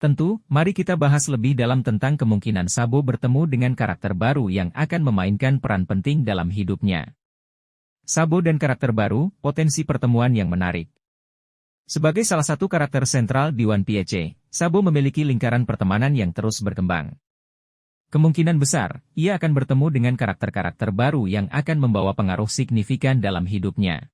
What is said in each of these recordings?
Tentu, mari kita bahas lebih dalam tentang kemungkinan Sabo bertemu dengan karakter baru yang akan memainkan peran penting dalam hidupnya. Sabo dan karakter baru, potensi pertemuan yang menarik. Sebagai salah satu karakter sentral di One Piece, Sabo memiliki lingkaran pertemanan yang terus berkembang. Kemungkinan besar, ia akan bertemu dengan karakter-karakter baru yang akan membawa pengaruh signifikan dalam hidupnya.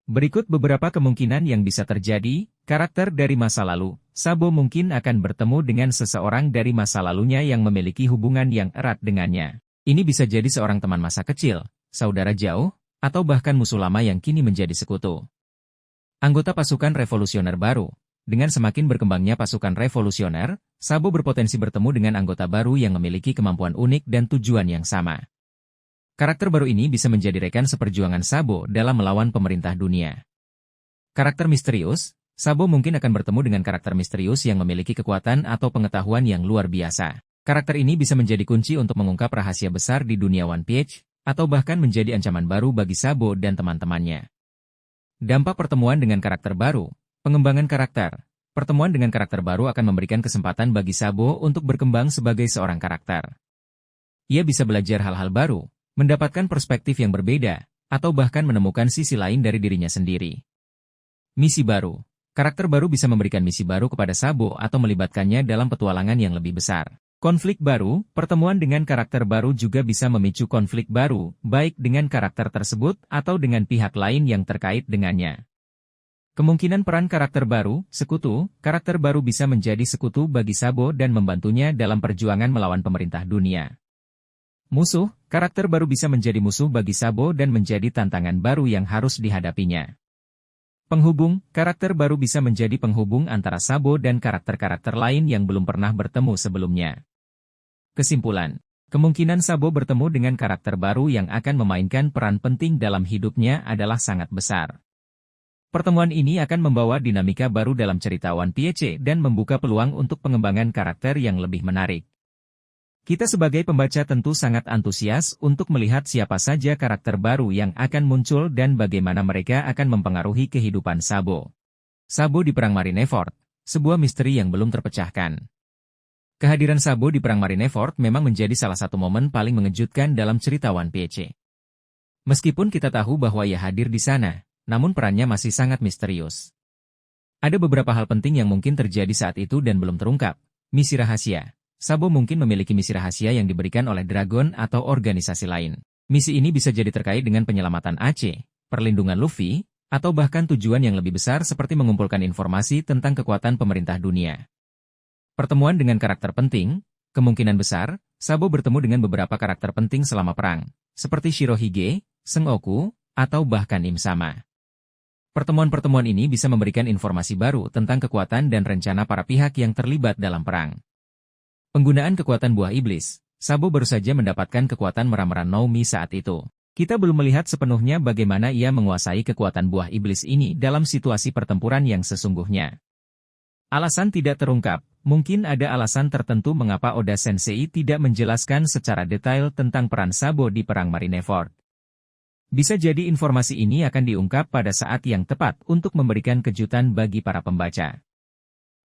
Berikut beberapa kemungkinan yang bisa terjadi. Karakter dari masa lalu, Sabo mungkin akan bertemu dengan seseorang dari masa lalunya yang memiliki hubungan yang erat dengannya. Ini bisa jadi seorang teman masa kecil, saudara jauh, atau bahkan musuh lama yang kini menjadi sekutu. Anggota pasukan revolusioner baru. Dengan semakin berkembangnya pasukan revolusioner, Sabo berpotensi bertemu dengan anggota baru yang memiliki kemampuan unik dan tujuan yang sama. Karakter baru ini bisa menjadi rekan seperjuangan Sabo dalam melawan pemerintah dunia. Karakter misterius, Sabo mungkin akan bertemu dengan karakter misterius yang memiliki kekuatan atau pengetahuan yang luar biasa. Karakter ini bisa menjadi kunci untuk mengungkap rahasia besar di dunia One Piece, atau bahkan menjadi ancaman baru bagi Sabo dan teman-temannya. Dampak pertemuan dengan karakter baru, pengembangan karakter. Pertemuan dengan karakter baru akan memberikan kesempatan bagi Sabo untuk berkembang sebagai seorang karakter. Ia bisa belajar hal-hal baru, mendapatkan perspektif yang berbeda, atau bahkan menemukan sisi lain dari dirinya sendiri. Misi baru. Karakter baru bisa memberikan misi baru kepada Sabo atau melibatkannya dalam petualangan yang lebih besar. Konflik baru, pertemuan dengan karakter baru juga bisa memicu konflik baru, baik dengan karakter tersebut atau dengan pihak lain yang terkait dengannya. Kemungkinan peran karakter baru, sekutu, karakter baru bisa menjadi sekutu bagi Sabo dan membantunya dalam perjuangan melawan pemerintah dunia. Musuh, karakter baru bisa menjadi musuh bagi Sabo dan menjadi tantangan baru yang harus dihadapinya. Penghubung, karakter baru bisa menjadi penghubung antara Sabo dan karakter-karakter lain yang belum pernah bertemu sebelumnya. Kesimpulan, kemungkinan Sabo bertemu dengan karakter baru yang akan memainkan peran penting dalam hidupnya adalah sangat besar. Pertemuan ini akan membawa dinamika baru dalam cerita One Piece dan membuka peluang untuk pengembangan karakter yang lebih menarik. Kita sebagai pembaca tentu sangat antusias untuk melihat siapa saja karakter baru yang akan muncul dan bagaimana mereka akan mempengaruhi kehidupan Sabo. Sabo di Perang Marineford, sebuah misteri yang belum terpecahkan. Kehadiran Sabo di Perang Marineford memang menjadi salah satu momen paling mengejutkan dalam cerita One Piece. Meskipun kita tahu bahwa ia hadir di sana, namun perannya masih sangat misterius. Ada beberapa hal penting yang mungkin terjadi saat itu dan belum terungkap. Misi rahasia. Sabo mungkin memiliki misi rahasia yang diberikan oleh Dragon atau organisasi lain. Misi ini bisa jadi terkait dengan penyelamatan Ace, perlindungan Luffy, atau bahkan tujuan yang lebih besar seperti mengumpulkan informasi tentang kekuatan pemerintah dunia. Pertemuan dengan karakter penting, kemungkinan besar, Sabo bertemu dengan beberapa karakter penting selama perang, seperti Shirohige, Sengoku, atau bahkan Im Sama. Pertemuan-pertemuan ini bisa memberikan informasi baru tentang kekuatan dan rencana para pihak yang terlibat dalam perang. Penggunaan kekuatan buah iblis, Sabo baru saja mendapatkan kekuatan meram-meram Nomi saat itu. Kita belum melihat sepenuhnya bagaimana ia menguasai kekuatan buah iblis ini dalam situasi pertempuran yang sesungguhnya. Alasan tidak terungkap, mungkin ada alasan tertentu mengapa Oda Sensei tidak menjelaskan secara detail tentang peran Sabo di Perang Marineford. Bisa jadi informasi ini akan diungkap pada saat yang tepat untuk memberikan kejutan bagi para pembaca.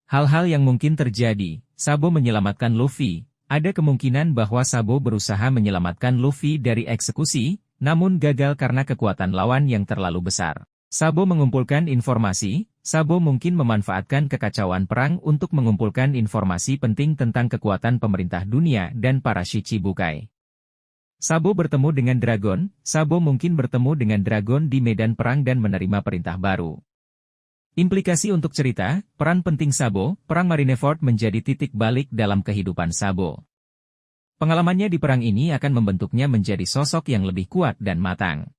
Hal-hal yang mungkin terjadi, Sabo menyelamatkan Luffy. Ada kemungkinan bahwa Sabo berusaha menyelamatkan Luffy dari eksekusi, namun gagal karena kekuatan lawan yang terlalu besar. Sabo mengumpulkan informasi, Sabo mungkin memanfaatkan kekacauan perang untuk mengumpulkan informasi penting tentang kekuatan pemerintah dunia dan para Shichibukai. Sabo bertemu dengan Dragon, Sabo mungkin bertemu dengan Dragon di medan perang dan menerima perintah baru. Implikasi untuk cerita, peran penting Sabo, Perang Marineford menjadi titik balik dalam kehidupan Sabo. Pengalamannya di perang ini akan membentuknya menjadi sosok yang lebih kuat dan matang.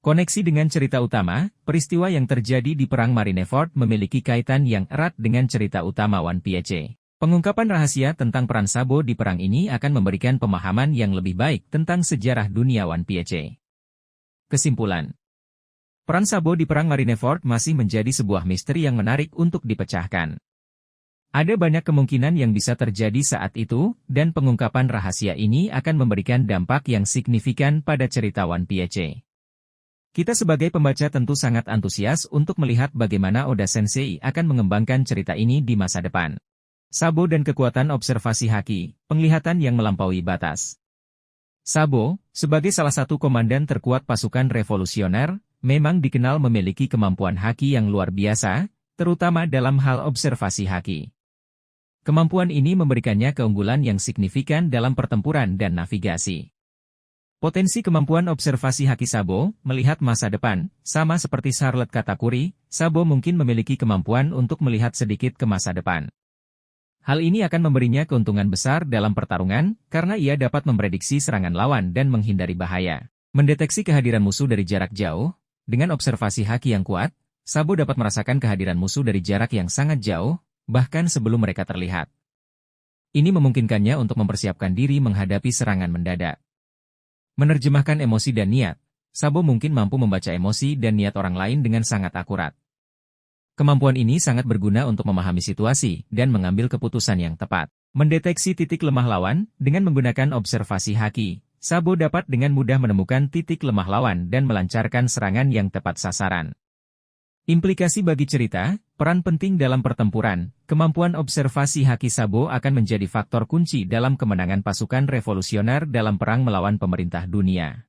Koneksi dengan cerita utama, peristiwa yang terjadi di Perang Marineford memiliki kaitan yang erat dengan cerita utama One Piece. Pengungkapan rahasia tentang peran Sabo di perang ini akan memberikan pemahaman yang lebih baik tentang sejarah dunia One Piece. Kesimpulan. Peran Sabo di Perang Marineford masih menjadi sebuah misteri yang menarik untuk dipecahkan. Ada banyak kemungkinan yang bisa terjadi saat itu, dan pengungkapan rahasia ini akan memberikan dampak yang signifikan pada cerita One Piece. Kita sebagai pembaca tentu sangat antusias untuk melihat bagaimana Oda Sensei akan mengembangkan cerita ini di masa depan. Sabo dan kekuatan observasi Haki, penglihatan yang melampaui batas. Sabo, sebagai salah satu komandan terkuat pasukan revolusioner, memang dikenal memiliki kemampuan Haki yang luar biasa, terutama dalam hal observasi Haki. Kemampuan ini memberikannya keunggulan yang signifikan dalam pertempuran dan navigasi. Potensi kemampuan observasi Haki Sabo, melihat masa depan, sama seperti Charlotte Katakuri, Sabo mungkin memiliki kemampuan untuk melihat sedikit ke masa depan. Hal ini akan memberinya keuntungan besar dalam pertarungan, karena ia dapat memprediksi serangan lawan dan menghindari bahaya. Mendeteksi kehadiran musuh dari jarak jauh, dengan observasi Haki yang kuat, Sabo dapat merasakan kehadiran musuh dari jarak yang sangat jauh, bahkan sebelum mereka terlihat. Ini memungkinkannya untuk mempersiapkan diri menghadapi serangan mendadak. Menerjemahkan emosi dan niat, Sabo mungkin mampu membaca emosi dan niat orang lain dengan sangat akurat. Kemampuan ini sangat berguna untuk memahami situasi dan mengambil keputusan yang tepat. Mendeteksi titik lemah lawan, dengan menggunakan observasi Haki, Sabo dapat dengan mudah menemukan titik lemah lawan dan melancarkan serangan yang tepat sasaran. Implikasi bagi cerita, peran penting dalam pertempuran, kemampuan observasi Haki Sabo akan menjadi faktor kunci dalam kemenangan pasukan revolusioner dalam perang melawan pemerintah dunia.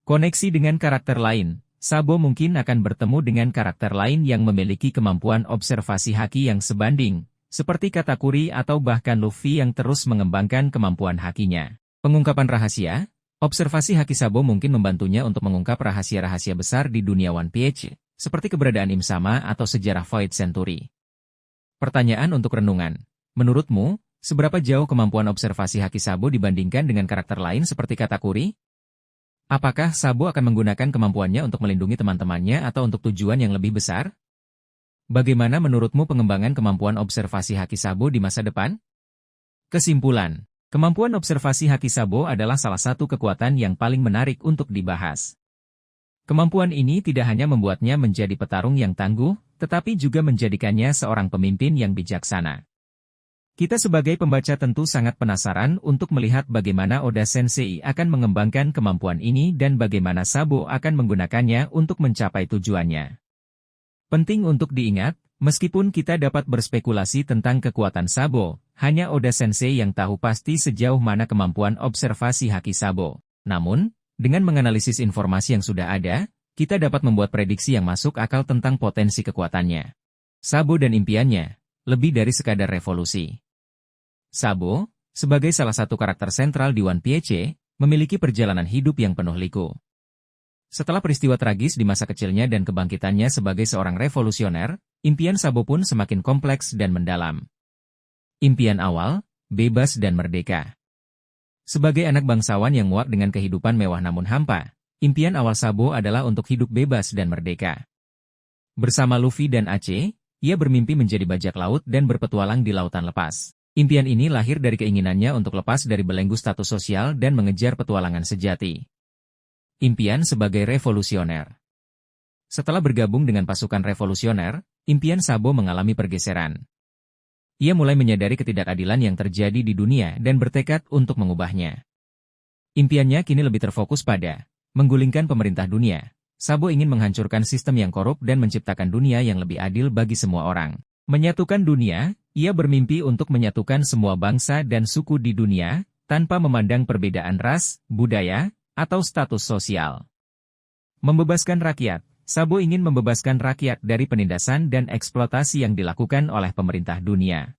Koneksi dengan karakter lain, Sabo mungkin akan bertemu dengan karakter lain yang memiliki kemampuan observasi Haki yang sebanding, seperti Katakuri atau bahkan Luffy yang terus mengembangkan kemampuan Hakinya. Pengungkapan rahasia, observasi Haki Sabo mungkin membantunya untuk mengungkap rahasia-rahasia besar di dunia One Piece, seperti keberadaan Im-sama atau sejarah Void Century. Pertanyaan untuk renungan. Menurutmu, seberapa jauh kemampuan observasi Haki Sabo dibandingkan dengan karakter lain seperti Katakuri? Apakah Sabo akan menggunakan kemampuannya untuk melindungi teman-temannya atau untuk tujuan yang lebih besar? Bagaimana menurutmu pengembangan kemampuan observasi Haki Sabo di masa depan? Kesimpulan, kemampuan observasi Haki Sabo adalah salah satu kekuatan yang paling menarik untuk dibahas. Kemampuan ini tidak hanya membuatnya menjadi petarung yang tangguh, tetapi juga menjadikannya seorang pemimpin yang bijaksana. Kita sebagai pembaca tentu sangat penasaran untuk melihat bagaimana Oda Sensei akan mengembangkan kemampuan ini dan bagaimana Sabo akan menggunakannya untuk mencapai tujuannya. Penting untuk diingat, meskipun kita dapat berspekulasi tentang kekuatan Sabo, hanya Oda Sensei yang tahu pasti sejauh mana kemampuan observasi Haki Sabo. Namun, dengan menganalisis informasi yang sudah ada, kita dapat membuat prediksi yang masuk akal tentang potensi kekuatannya. Sabo dan impiannya, lebih dari sekadar revolusi. Sabo, sebagai salah satu karakter sentral di One Piece, memiliki perjalanan hidup yang penuh liku. Setelah peristiwa tragis di masa kecilnya dan kebangkitannya sebagai seorang revolusioner, impian Sabo pun semakin kompleks dan mendalam. Impian awal, bebas dan merdeka. Sebagai anak bangsawan yang muak dengan kehidupan mewah namun hampa, impian awal Sabo adalah untuk hidup bebas dan merdeka. Bersama Luffy dan Aceh, ia bermimpi menjadi bajak laut dan berpetualang di lautan lepas. Impian ini lahir dari keinginannya untuk lepas dari belenggu status sosial dan mengejar petualangan sejati. Impian sebagai revolusioner. Setelah bergabung dengan pasukan revolusioner, impian Sabo mengalami pergeseran. Ia mulai menyadari ketidakadilan yang terjadi di dunia dan bertekad untuk mengubahnya. Impiannya kini lebih terfokus pada menggulingkan pemerintah dunia. Sabo ingin menghancurkan sistem yang korup dan menciptakan dunia yang lebih adil bagi semua orang. Menyatukan dunia, ia bermimpi untuk menyatukan semua bangsa dan suku di dunia, tanpa memandang perbedaan ras, budaya, atau status sosial. Membebaskan rakyat. Sabo ingin membebaskan rakyat dari penindasan dan eksploitasi yang dilakukan oleh pemerintah dunia.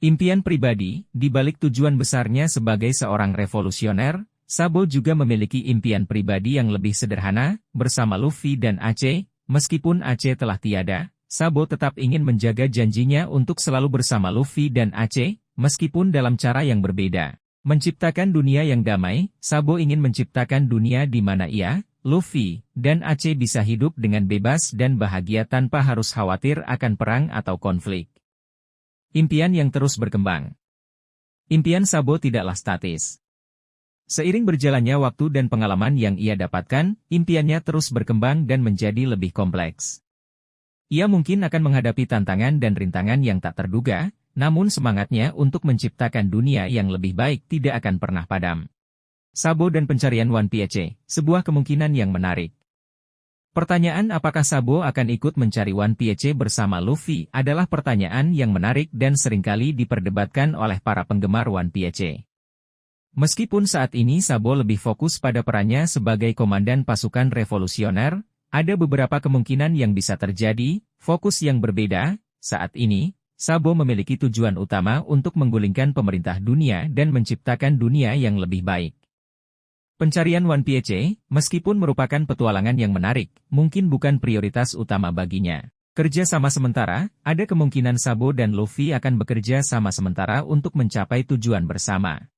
Impian pribadi, di balik tujuan besarnya sebagai seorang revolusioner, Sabo juga memiliki impian pribadi yang lebih sederhana, bersama Luffy dan Aceh. Meskipun Aceh telah tiada, Sabo tetap ingin menjaga janjinya untuk selalu bersama Luffy dan Aceh, meskipun dalam cara yang berbeda. Menciptakan dunia yang damai, Sabo ingin menciptakan dunia di mana ia, Luffy, dan Aceh bisa hidup dengan bebas dan bahagia tanpa harus khawatir akan perang atau konflik. Impian yang terus berkembang. Impian Sabo tidaklah statis. Seiring berjalannya waktu dan pengalaman yang ia dapatkan, impiannya terus berkembang dan menjadi lebih kompleks. Ia mungkin akan menghadapi tantangan dan rintangan yang tak terduga, namun semangatnya untuk menciptakan dunia yang lebih baik tidak akan pernah padam. Sabo dan pencarian One Piece, sebuah kemungkinan yang menarik. Pertanyaan apakah Sabo akan ikut mencari One Piece bersama Luffy adalah pertanyaan yang menarik dan seringkali diperdebatkan oleh para penggemar One Piece. Meskipun saat ini Sabo lebih fokus pada perannya sebagai komandan pasukan revolusioner, ada beberapa kemungkinan yang bisa terjadi, fokus yang berbeda. Saat ini, Sabo memiliki tujuan utama untuk menggulingkan pemerintah dunia dan menciptakan dunia yang lebih baik. Pencarian One Piece, meskipun merupakan petualangan yang menarik, mungkin bukan prioritas utama baginya. Kerja sama sementara, ada kemungkinan Sabo dan Luffy akan bekerja sama sementara untuk mencapai tujuan bersama.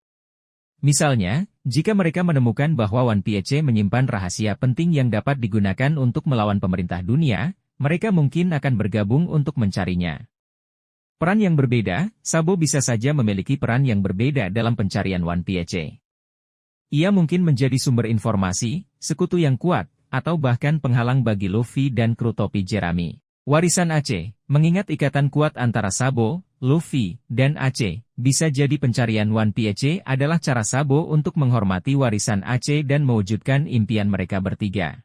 Misalnya, jika mereka menemukan bahwa One Piece menyimpan rahasia penting yang dapat digunakan untuk melawan pemerintah dunia, mereka mungkin akan bergabung untuk mencarinya. Peran yang berbeda, Sabo bisa saja memiliki peran yang berbeda dalam pencarian One Piece. Ia mungkin menjadi sumber informasi, sekutu yang kuat, atau bahkan penghalang bagi Luffy dan kru topi jerami. Warisan Aceh, mengingat ikatan kuat antara Sabo, Luffy, dan Aceh, bisa jadi pencarian One Piece adalah cara Sabo untuk menghormati warisan Aceh dan mewujudkan impian mereka bertiga.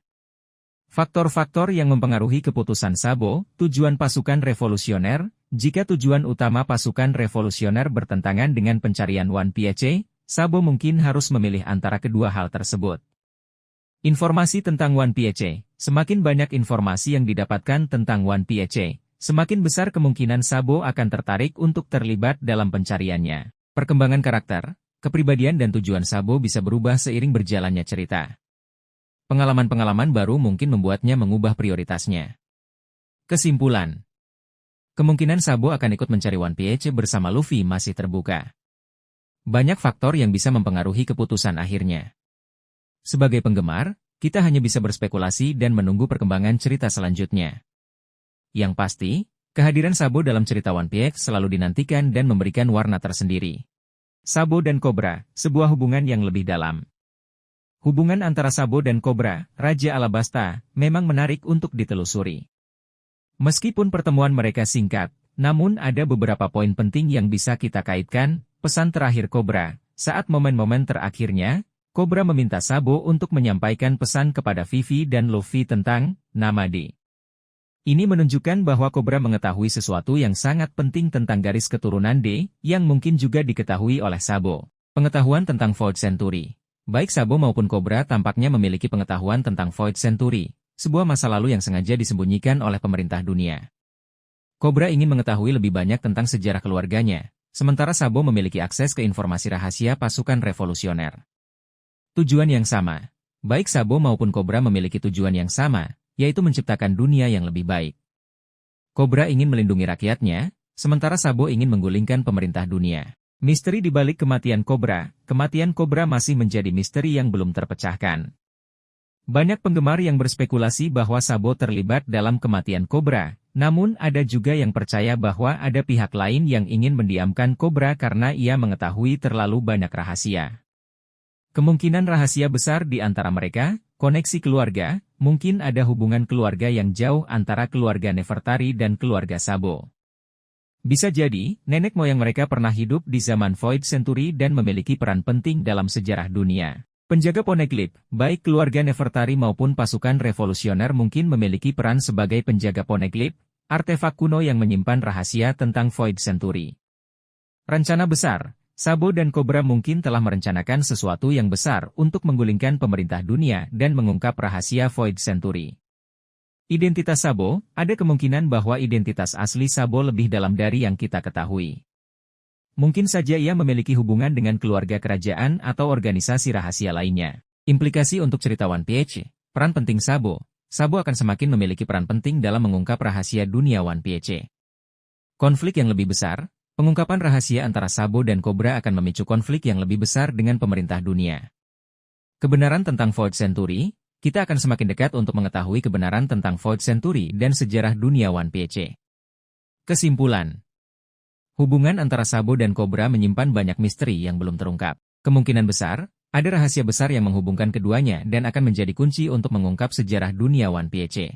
Faktor-faktor yang mempengaruhi keputusan Sabo, tujuan pasukan revolusioner. Jika tujuan utama pasukan revolusioner bertentangan dengan pencarian One Piece, Sabo mungkin harus memilih antara kedua hal tersebut. Informasi tentang One Piece. Semakin banyak informasi yang didapatkan tentang One Piece, semakin besar kemungkinan Sabo akan tertarik untuk terlibat dalam pencariannya. Perkembangan karakter, kepribadian dan tujuan Sabo bisa berubah seiring berjalannya cerita. Pengalaman-pengalaman baru mungkin membuatnya mengubah prioritasnya. Kesimpulan. Kemungkinan Sabo akan ikut mencari One Piece bersama Luffy masih terbuka. Banyak faktor yang bisa mempengaruhi keputusan akhirnya. Sebagai penggemar, kita hanya bisa berspekulasi dan menunggu perkembangan cerita selanjutnya. Yang pasti, kehadiran Sabo dalam cerita One Piece selalu dinantikan dan memberikan warna tersendiri. Sabo dan Cobra, sebuah hubungan yang lebih dalam. Hubungan antara Sabo dan Cobra, Raja Alabasta, memang menarik untuk ditelusuri. Meskipun pertemuan mereka singkat, namun ada beberapa poin penting yang bisa kita kaitkan. Pesan terakhir Cobra, saat momen-momen terakhirnya, Cobra meminta Sabo untuk menyampaikan pesan kepada Vivi dan Luffy tentang nama D. Ini menunjukkan bahwa Cobra mengetahui sesuatu yang sangat penting tentang garis keturunan D, yang mungkin juga diketahui oleh Sabo. Pengetahuan tentang Void Century. Baik Sabo maupun Cobra tampaknya memiliki pengetahuan tentang Void Century, sebuah masa lalu yang sengaja disembunyikan oleh pemerintah dunia. Cobra ingin mengetahui lebih banyak tentang sejarah keluarganya, sementara Sabo memiliki akses ke informasi rahasia pasukan revolusioner. Tujuan yang sama. Baik Sabo maupun Cobra memiliki tujuan yang sama, yaitu menciptakan dunia yang lebih baik. Cobra ingin melindungi rakyatnya, sementara Sabo ingin menggulingkan pemerintah dunia. Misteri di balik kematian Cobra masih menjadi misteri yang belum terpecahkan. Banyak penggemar yang berspekulasi bahwa Sabo terlibat dalam kematian Cobra. Namun ada juga yang percaya bahwa ada pihak lain yang ingin mendiamkan Cobra karena ia mengetahui terlalu banyak rahasia. Kemungkinan rahasia besar di antara mereka, koneksi keluarga, mungkin ada hubungan keluarga yang jauh antara keluarga Nefertari dan keluarga Sabo. Bisa jadi, nenek moyang mereka pernah hidup di zaman Void Century dan memiliki peran penting dalam sejarah dunia. Penjaga Poneglyph, baik keluarga Nefertari maupun pasukan revolusioner mungkin memiliki peran sebagai penjaga Poneglyph, artefak kuno yang menyimpan rahasia tentang Void Century. Rencana besar, Sabo dan Cobra mungkin telah merencanakan sesuatu yang besar untuk menggulingkan pemerintah dunia dan mengungkap rahasia Void Century. Identitas Sabo, ada kemungkinan bahwa identitas asli Sabo lebih dalam dari yang kita ketahui. Mungkin saja ia memiliki hubungan dengan keluarga kerajaan atau organisasi rahasia lainnya. Implikasi untuk cerita One Piece, peran penting Sabo. Sabo akan semakin memiliki peran penting dalam mengungkap rahasia dunia One Piece. Konflik yang lebih besar, pengungkapan rahasia antara Sabo dan Cobra akan memicu konflik yang lebih besar dengan pemerintah dunia. Kebenaran tentang Void Century, kita akan semakin dekat untuk mengetahui kebenaran tentang Void Century dan sejarah dunia One Piece. Kesimpulan. Hubungan antara Sabo dan Cobra menyimpan banyak misteri yang belum terungkap. Kemungkinan besar, ada rahasia besar yang menghubungkan keduanya dan akan menjadi kunci untuk mengungkap sejarah dunia One Piece.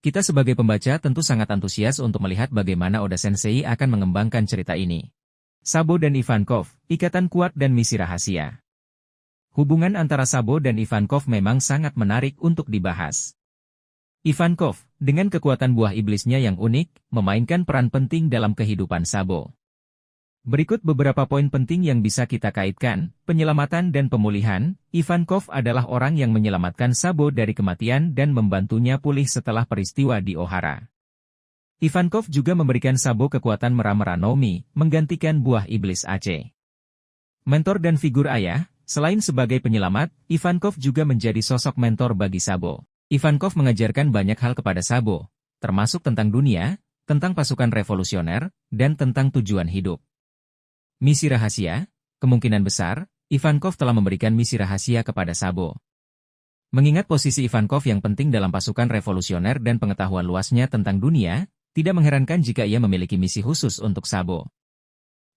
Kita sebagai pembaca tentu sangat antusias untuk melihat bagaimana Oda Sensei akan mengembangkan cerita ini. Sabo dan Ivankov, ikatan kuat dan misi rahasia. Hubungan antara Sabo dan Ivankov memang sangat menarik untuk dibahas. Ivankov, dengan kekuatan buah iblisnya yang unik, memainkan peran penting dalam kehidupan Sabo. Berikut beberapa poin penting yang bisa kita kaitkan. Penyelamatan dan pemulihan. Ivankov adalah orang yang menyelamatkan Sabo dari kematian dan membantunya pulih setelah peristiwa di Ohara. Ivankov juga memberikan Sabo kekuatan Meramera Nomi, menggantikan buah iblis Aceh. Mentor dan figur ayah. Selain sebagai penyelamat, Ivankov juga menjadi sosok mentor bagi Sabo. Ivankov mengajarkan banyak hal kepada Sabo, termasuk tentang dunia, tentang pasukan revolusioner, dan tentang tujuan hidup. Misi rahasia. Kemungkinan besar, Ivankov telah memberikan misi rahasia kepada Sabo. Mengingat posisi Ivankov yang penting dalam pasukan revolusioner dan pengetahuan luasnya tentang dunia, tidak mengherankan jika ia memiliki misi khusus untuk Sabo.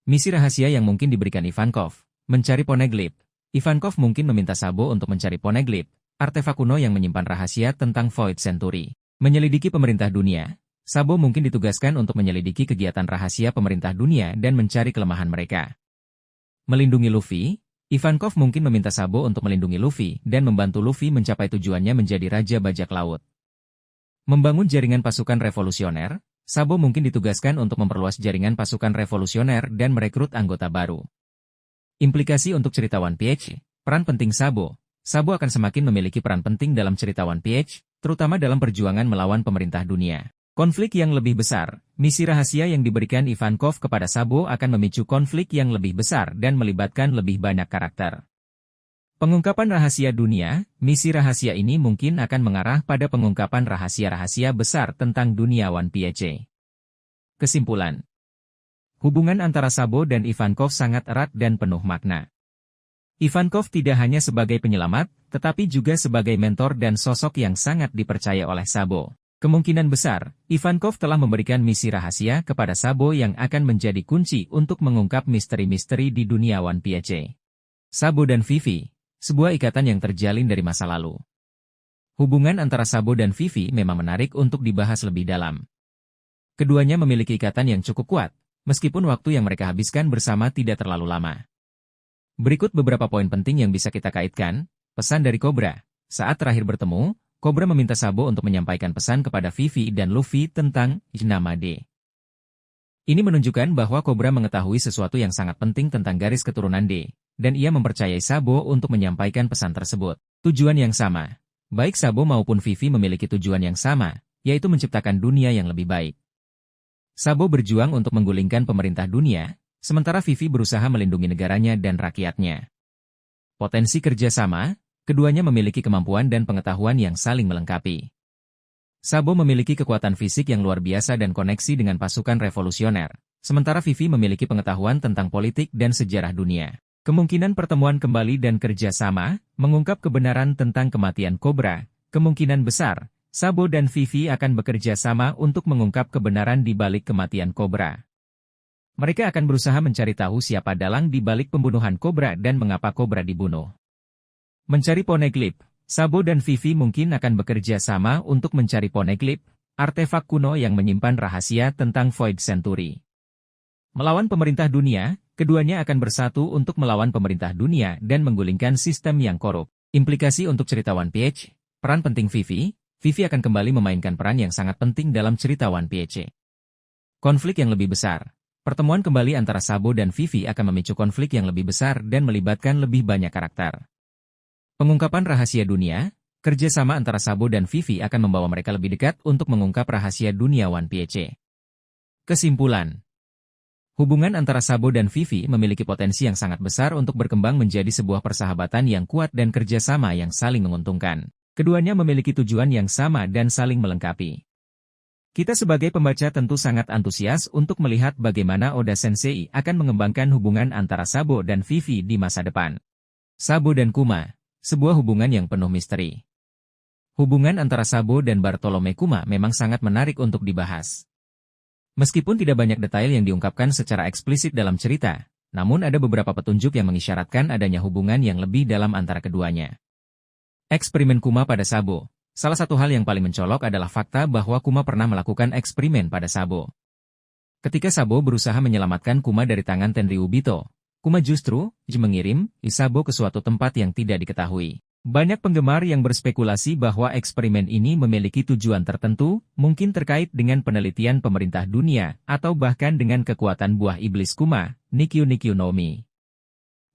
Misi rahasia yang mungkin diberikan Ivankov, mencari Poneglyph. Ivankov mungkin meminta Sabo untuk mencari Poneglyph, artefak kuno yang menyimpan rahasia tentang Void Century. Menyelidiki pemerintah dunia. Sabo mungkin ditugaskan untuk menyelidiki kegiatan rahasia pemerintah dunia dan mencari kelemahan mereka. Melindungi Luffy. Ivankov mungkin meminta Sabo untuk melindungi Luffy dan membantu Luffy mencapai tujuannya menjadi Raja Bajak Laut. Membangun jaringan pasukan revolusioner. Sabo mungkin ditugaskan untuk memperluas jaringan pasukan revolusioner dan merekrut anggota baru. Implikasi untuk cerita One Piece. Peran penting Sabo. Sabo akan semakin memiliki peran penting dalam cerita One Piece, terutama dalam perjuangan melawan pemerintah dunia. Konflik yang lebih besar. Misi rahasia yang diberikan Ivankov kepada Sabo akan memicu konflik yang lebih besar dan melibatkan lebih banyak karakter. Pengungkapan rahasia dunia. Misi rahasia ini mungkin akan mengarah pada pengungkapan rahasia-rahasia besar tentang dunia One Piece. Kesimpulan. Hubungan antara Sabo dan Ivankov sangat erat dan penuh makna. Ivankov tidak hanya sebagai penyelamat, tetapi juga sebagai mentor dan sosok yang sangat dipercaya oleh Sabo. Kemungkinan besar, Ivankov telah memberikan misi rahasia kepada Sabo yang akan menjadi kunci untuk mengungkap misteri-misteri di dunia One Piece. Sabo dan Vivi, sebuah ikatan yang terjalin dari masa lalu. Hubungan antara Sabo dan Vivi memang menarik untuk dibahas lebih dalam. Keduanya memiliki ikatan yang cukup kuat, meskipun waktu yang mereka habiskan bersama tidak terlalu lama. Berikut beberapa poin penting yang bisa kita kaitkan. Pesan dari Cobra. Saat terakhir bertemu, Cobra meminta Sabo untuk menyampaikan pesan kepada Vivi dan Luffy tentang nama D. Ini menunjukkan bahwa Cobra mengetahui sesuatu yang sangat penting tentang garis keturunan D, dan ia mempercayai Sabo untuk menyampaikan pesan tersebut. Tujuan yang sama. Baik Sabo maupun Vivi memiliki tujuan yang sama, yaitu menciptakan dunia yang lebih baik. Sabo berjuang untuk menggulingkan pemerintah dunia, sementara Vivi berusaha melindungi negaranya dan rakyatnya. Potensi kerjasama, keduanya memiliki kemampuan dan pengetahuan yang saling melengkapi. Sabo memiliki kekuatan fisik yang luar biasa dan koneksi dengan pasukan revolusioner, sementara Vivi memiliki pengetahuan tentang politik dan sejarah dunia. Kemungkinan pertemuan kembali dan kerjasama, mengungkap kebenaran tentang kematian Cobra. Kemungkinan besar, Sabo dan Vivi akan bekerja sama untuk mengungkap kebenaran di balik kematian Cobra. Mereka akan berusaha mencari tahu siapa dalang di balik pembunuhan Cobra dan mengapa Cobra dibunuh. Mencari Poneglyph. Sabo dan Vivi mungkin akan bekerja sama untuk mencari Poneglyph, artefak kuno yang menyimpan rahasia tentang Void Century. Melawan pemerintah dunia, keduanya akan bersatu untuk melawan pemerintah dunia dan menggulingkan sistem yang korup. Implikasi untuk cerita One Piece. Peran penting Vivi. Vivi akan kembali memainkan peran yang sangat penting dalam cerita One Piece. Konflik yang lebih besar. Pertemuan kembali antara Sabo dan Vivi akan memicu konflik yang lebih besar dan melibatkan lebih banyak karakter. Pengungkapan rahasia dunia. Kerjasama antara Sabo dan Vivi akan membawa mereka lebih dekat untuk mengungkap rahasia dunia One Piece. Kesimpulan. Hubungan antara Sabo dan Vivi memiliki potensi yang sangat besar untuk berkembang menjadi sebuah persahabatan yang kuat dan kerjasama yang saling menguntungkan. Keduanya memiliki tujuan yang sama dan saling melengkapi. Kita sebagai pembaca tentu sangat antusias untuk melihat bagaimana Oda Sensei akan mengembangkan hubungan antara Sabo dan Vivi di masa depan. Sabo dan Kuma, sebuah hubungan yang penuh misteri. Hubungan antara Sabo dan Bartolome Kuma memang sangat menarik untuk dibahas. Meskipun tidak banyak detail yang diungkapkan secara eksplisit dalam cerita, namun ada beberapa petunjuk yang mengisyaratkan adanya hubungan yang lebih dalam antara keduanya. Eksperimen Kuma pada Sabo. Salah satu hal yang paling mencolok adalah fakta bahwa Kuma pernah melakukan eksperimen pada Sabo. Ketika Sabo berusaha menyelamatkan Kuma dari tangan Tenryubito, Kuma justru mengirim Sabo ke suatu tempat yang tidak diketahui. Banyak penggemar yang berspekulasi bahwa eksperimen ini memiliki tujuan tertentu, mungkin terkait dengan penelitian pemerintah dunia, atau bahkan dengan kekuatan buah iblis Kuma, Nikyu Nikyu no Mi.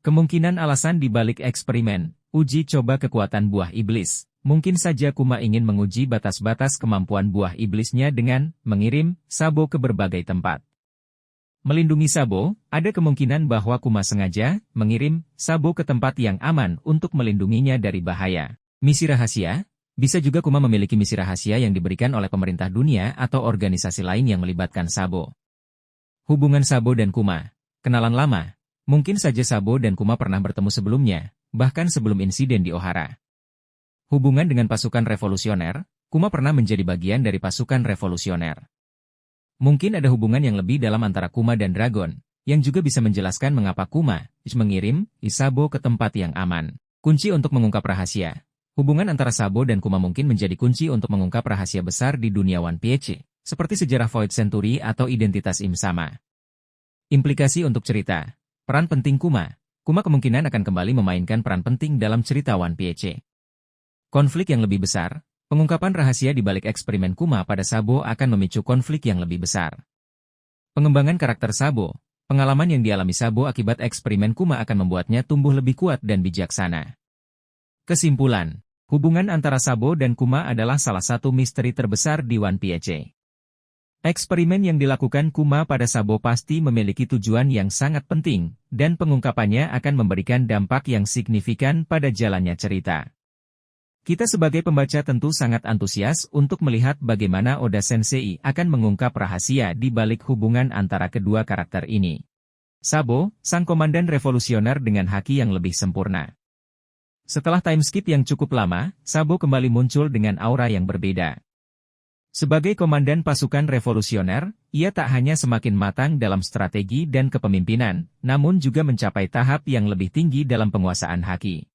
Kemungkinan alasan di balik eksperimen, uji coba kekuatan buah iblis. Mungkin saja Kuma ingin menguji batas-batas kemampuan buah iblisnya dengan mengirim Sabo ke berbagai tempat. Melindungi Sabo, ada kemungkinan bahwa Kuma sengaja mengirim Sabo ke tempat yang aman untuk melindunginya dari bahaya. Misi rahasia, bisa juga Kuma memiliki misi rahasia yang diberikan oleh pemerintah dunia atau organisasi lain yang melibatkan Sabo. Hubungan Sabo dan Kuma, kenalan lama. Mungkin saja Sabo dan Kuma pernah bertemu sebelumnya, bahkan sebelum insiden di Ohara. Hubungan dengan pasukan revolusioner, Kuma pernah menjadi bagian dari pasukan revolusioner. Mungkin ada hubungan yang lebih dalam antara Kuma dan Dragon, yang juga bisa menjelaskan mengapa Kuma mengirim Sabo ke tempat yang aman. Kunci untuk mengungkap rahasia. Hubungan antara Sabo dan Kuma mungkin menjadi kunci untuk mengungkap rahasia besar di dunia One Piece, seperti sejarah Void Century atau identitas Im Sama. Implikasi untuk cerita. Peran penting Kuma. Kuma kemungkinan akan kembali memainkan peran penting dalam cerita One Piece. Konflik yang lebih besar. Pengungkapan rahasia di balik eksperimen Kuma pada Sabo akan memicu konflik yang lebih besar. Pengembangan karakter Sabo. Pengalaman yang dialami Sabo akibat eksperimen Kuma akan membuatnya tumbuh lebih kuat dan bijaksana. Kesimpulan. Hubungan antara Sabo dan Kuma adalah salah satu misteri terbesar di One Piece. Eksperimen yang dilakukan Kuma pada Sabo pasti memiliki tujuan yang sangat penting, dan pengungkapannya akan memberikan dampak yang signifikan pada jalannya cerita. Kita sebagai pembaca tentu sangat antusias untuk melihat bagaimana Oda Sensei akan mengungkap rahasia di balik hubungan antara kedua karakter ini. Sabo, sang komandan revolusioner dengan haki yang lebih sempurna. Setelah time skip yang cukup lama, Sabo kembali muncul dengan aura yang berbeda. Sebagai komandan pasukan revolusioner, ia tak hanya semakin matang dalam strategi dan kepemimpinan, namun juga mencapai tahap yang lebih tinggi dalam penguasaan haki.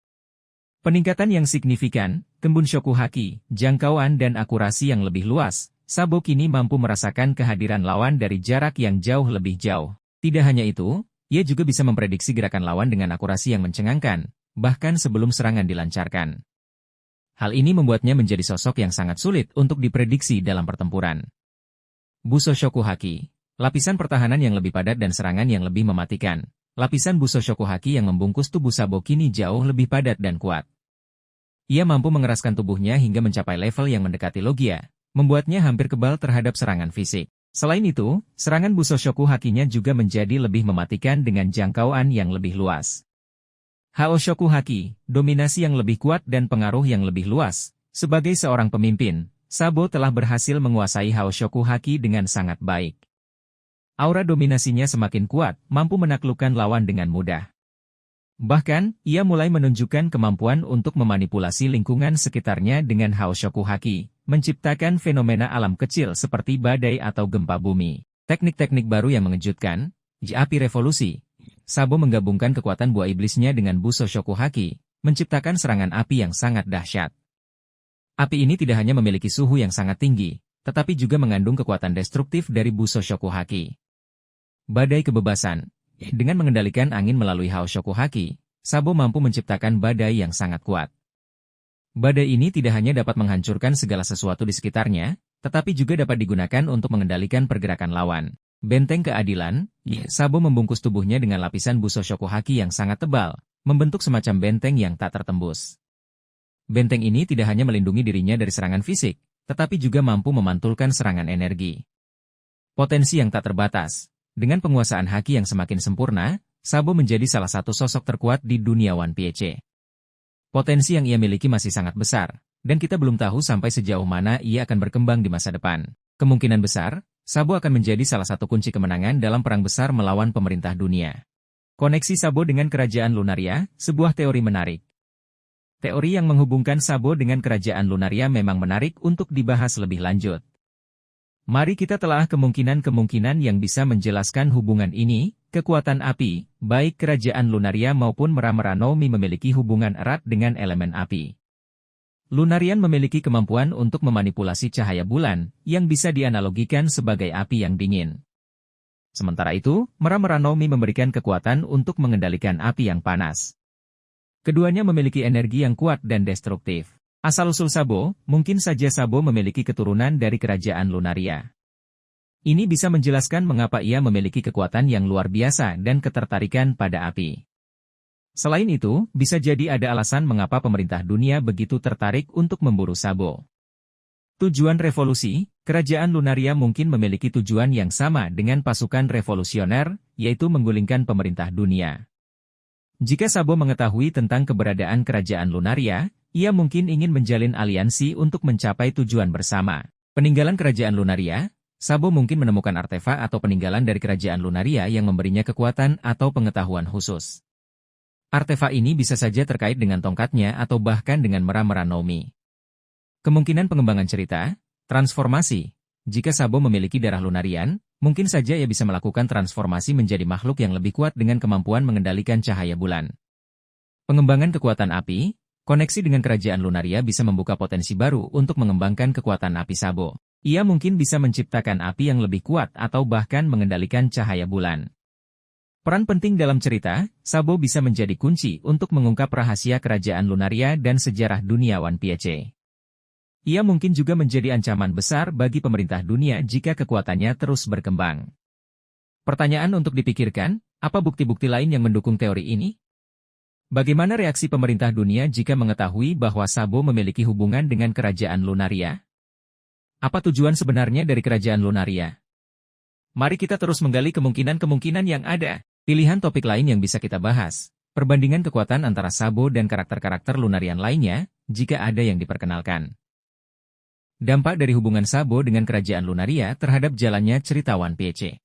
Peningkatan yang signifikan, Kembun Shoku Haki, jangkauan dan akurasi yang lebih luas, Sabo kini mampu merasakan kehadiran lawan dari jarak yang jauh lebih jauh. Tidak hanya itu, ia juga bisa memprediksi gerakan lawan dengan akurasi yang mencengangkan, bahkan sebelum serangan dilancarkan. Hal ini membuatnya menjadi sosok yang sangat sulit untuk diprediksi dalam pertempuran. Buso Shoku Haki, lapisan pertahanan yang lebih padat dan serangan yang lebih mematikan. Lapisan Buso Shoku Haki yang membungkus tubuh Sabo kini jauh lebih padat dan kuat. Ia mampu mengeraskan tubuhnya hingga mencapai level yang mendekati Logia, membuatnya hampir kebal terhadap serangan fisik. Selain itu, serangan Buso Shoku Hakinya juga menjadi lebih mematikan dengan jangkauan yang lebih luas. Hao Shoku Haki, dominasi yang lebih kuat dan pengaruh yang lebih luas. Sebagai seorang pemimpin, Sabo telah berhasil menguasai Hao Shoku Haki dengan sangat baik. Aura dominasinya semakin kuat, mampu menaklukkan lawan dengan mudah. Bahkan, ia mulai menunjukkan kemampuan untuk memanipulasi lingkungan sekitarnya dengan Hao Shoku Haki, menciptakan fenomena alam kecil seperti badai atau gempa bumi. Teknik-teknik baru yang mengejutkan, api revolusi. Sabo menggabungkan kekuatan buah iblisnya dengan Buso Shoku Haki, menciptakan serangan api yang sangat dahsyat. Api ini tidak hanya memiliki suhu yang sangat tinggi, tetapi juga mengandung kekuatan destruktif dari Buso Shoku Haki. Badai kebebasan. Dengan mengendalikan angin melalui Hao Shoku Haki, Sabo mampu menciptakan badai yang sangat kuat. Badai ini tidak hanya dapat menghancurkan segala sesuatu di sekitarnya, tetapi juga dapat digunakan untuk mengendalikan pergerakan lawan. Benteng keadilan, Sabo membungkus tubuhnya dengan lapisan Buso Shoku Haki yang sangat tebal, membentuk semacam benteng yang tak tertembus. Benteng ini tidak hanya melindungi dirinya dari serangan fisik, tetapi juga mampu memantulkan serangan energi. Potensi yang tak terbatas. Dengan penguasaan haki yang semakin sempurna, Sabo menjadi salah satu sosok terkuat di dunia One Piece. Potensi yang ia miliki masih sangat besar, dan kita belum tahu sampai sejauh mana ia akan berkembang di masa depan. Kemungkinan besar, Sabo akan menjadi salah satu kunci kemenangan dalam perang besar melawan pemerintah dunia. Koneksi Sabo dengan Kerajaan Lunaria, sebuah teori menarik. Teori yang menghubungkan Sabo dengan Kerajaan Lunaria memang menarik untuk dibahas lebih lanjut. Mari kita telah kemungkinan-kemungkinan yang bisa menjelaskan hubungan ini. Kekuatan api, baik Kerajaan Lunaria maupun Mera-Mera no Mi memiliki hubungan erat dengan elemen api. Lunarian memiliki kemampuan untuk memanipulasi cahaya bulan, yang bisa dianalogikan sebagai api yang dingin. Sementara itu, Mera-Mera no Mi memberikan kekuatan untuk mengendalikan api yang panas. Keduanya memiliki energi yang kuat dan destruktif. Asal-usul Sabo, mungkin saja Sabo memiliki keturunan dari kerajaan Lunaria. Ini bisa menjelaskan mengapa ia memiliki kekuatan yang luar biasa dan ketertarikan pada api. Selain itu, bisa jadi ada alasan mengapa pemerintah dunia begitu tertarik untuk memburu Sabo. Tujuan revolusi, kerajaan Lunaria mungkin memiliki tujuan yang sama dengan pasukan revolusioner, yaitu menggulingkan pemerintah dunia. Jika Sabo mengetahui tentang keberadaan kerajaan Lunaria, ia mungkin ingin menjalin aliansi untuk mencapai tujuan bersama. Peninggalan kerajaan Lunaria, Sabo mungkin menemukan artefak atau peninggalan dari kerajaan Lunaria yang memberinya kekuatan atau pengetahuan khusus. Artefak ini bisa saja terkait dengan tongkatnya atau bahkan dengan Mera-Mera Nomi. Kemungkinan pengembangan cerita, transformasi. Jika Sabo memiliki darah Lunarian, mungkin saja ia bisa melakukan transformasi menjadi makhluk yang lebih kuat dengan kemampuan mengendalikan cahaya bulan. Pengembangan kekuatan api, koneksi dengan kerajaan Lunaria bisa membuka potensi baru untuk mengembangkan kekuatan api Sabo. Ia mungkin bisa menciptakan api yang lebih kuat atau bahkan mengendalikan cahaya bulan. Peran penting dalam cerita, Sabo bisa menjadi kunci untuk mengungkap rahasia kerajaan Lunaria dan sejarah dunia One Piece. Ia mungkin juga menjadi ancaman besar bagi pemerintah dunia jika kekuatannya terus berkembang. Pertanyaan untuk dipikirkan, apa bukti-bukti lain yang mendukung teori ini? Bagaimana reaksi pemerintah dunia jika mengetahui bahwa Sabo memiliki hubungan dengan kerajaan Lunaria? Apa tujuan sebenarnya dari kerajaan Lunaria? Mari kita terus menggali kemungkinan-kemungkinan yang ada. Pilihan topik lain yang bisa kita bahas. Perbandingan kekuatan antara Sabo dan karakter-karakter Lunarian lainnya, jika ada yang diperkenalkan. Dampak dari hubungan Sabo dengan kerajaan Lunaria terhadap jalannya cerita One Piece.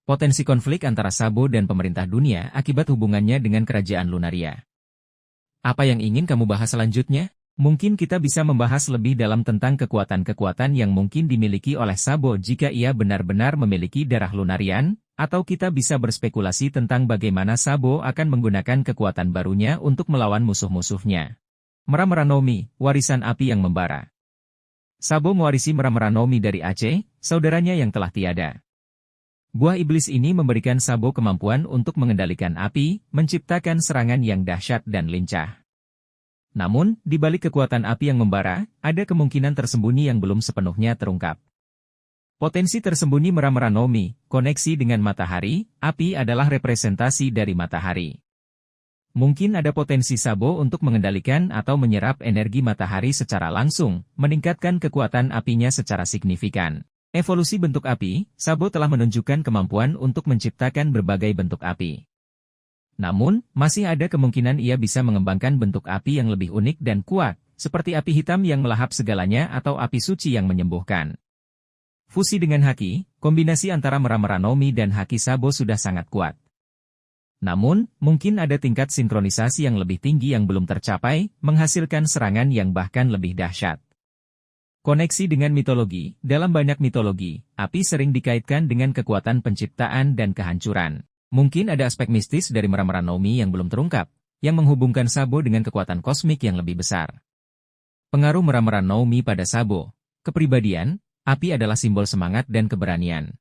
Potensi konflik antara Sabo dan pemerintah dunia akibat hubungannya dengan kerajaan Lunaria. Apa yang ingin kamu bahas selanjutnya? Mungkin kita bisa membahas lebih dalam tentang kekuatan-kekuatan yang mungkin dimiliki oleh Sabo jika ia benar-benar memiliki darah Lunarian, atau kita bisa berspekulasi tentang bagaimana Sabo akan menggunakan kekuatan barunya untuk melawan musuh-musuhnya. Mera-Mera Nomi, warisan api yang membara. Sabo mewarisi Mera-Mera Nomi dari Aceh, saudaranya yang telah tiada. Buah iblis ini memberikan Sabo kemampuan untuk mengendalikan api, menciptakan serangan yang dahsyat dan lincah. Namun, di balik kekuatan api yang membara, ada kemungkinan tersembunyi yang belum sepenuhnya terungkap. Potensi tersembunyi Mera-Mera Nomi, koneksi dengan matahari, api adalah representasi dari matahari. Mungkin ada potensi Sabo untuk mengendalikan atau menyerap energi matahari secara langsung, meningkatkan kekuatan apinya secara signifikan. Evolusi bentuk api, Sabo telah menunjukkan kemampuan untuk menciptakan berbagai bentuk api. Namun, masih ada kemungkinan ia bisa mengembangkan bentuk api yang lebih unik dan kuat, seperti api hitam yang melahap segalanya atau api suci yang menyembuhkan. Fusi dengan haki, kombinasi antara Mera-Mera Nomi dan haki Sabo sudah sangat kuat. Namun, mungkin ada tingkat sinkronisasi yang lebih tinggi yang belum tercapai, menghasilkan serangan yang bahkan lebih dahsyat. Koneksi dengan mitologi, dalam banyak mitologi, api sering dikaitkan dengan kekuatan penciptaan dan kehancuran. Mungkin ada aspek mistis dari Mera-Mera Nomi yang belum terungkap, yang menghubungkan Sabo dengan kekuatan kosmik yang lebih besar. Pengaruh Mera-Mera Nomi pada Sabo. Kepribadian, api adalah simbol semangat dan keberanian.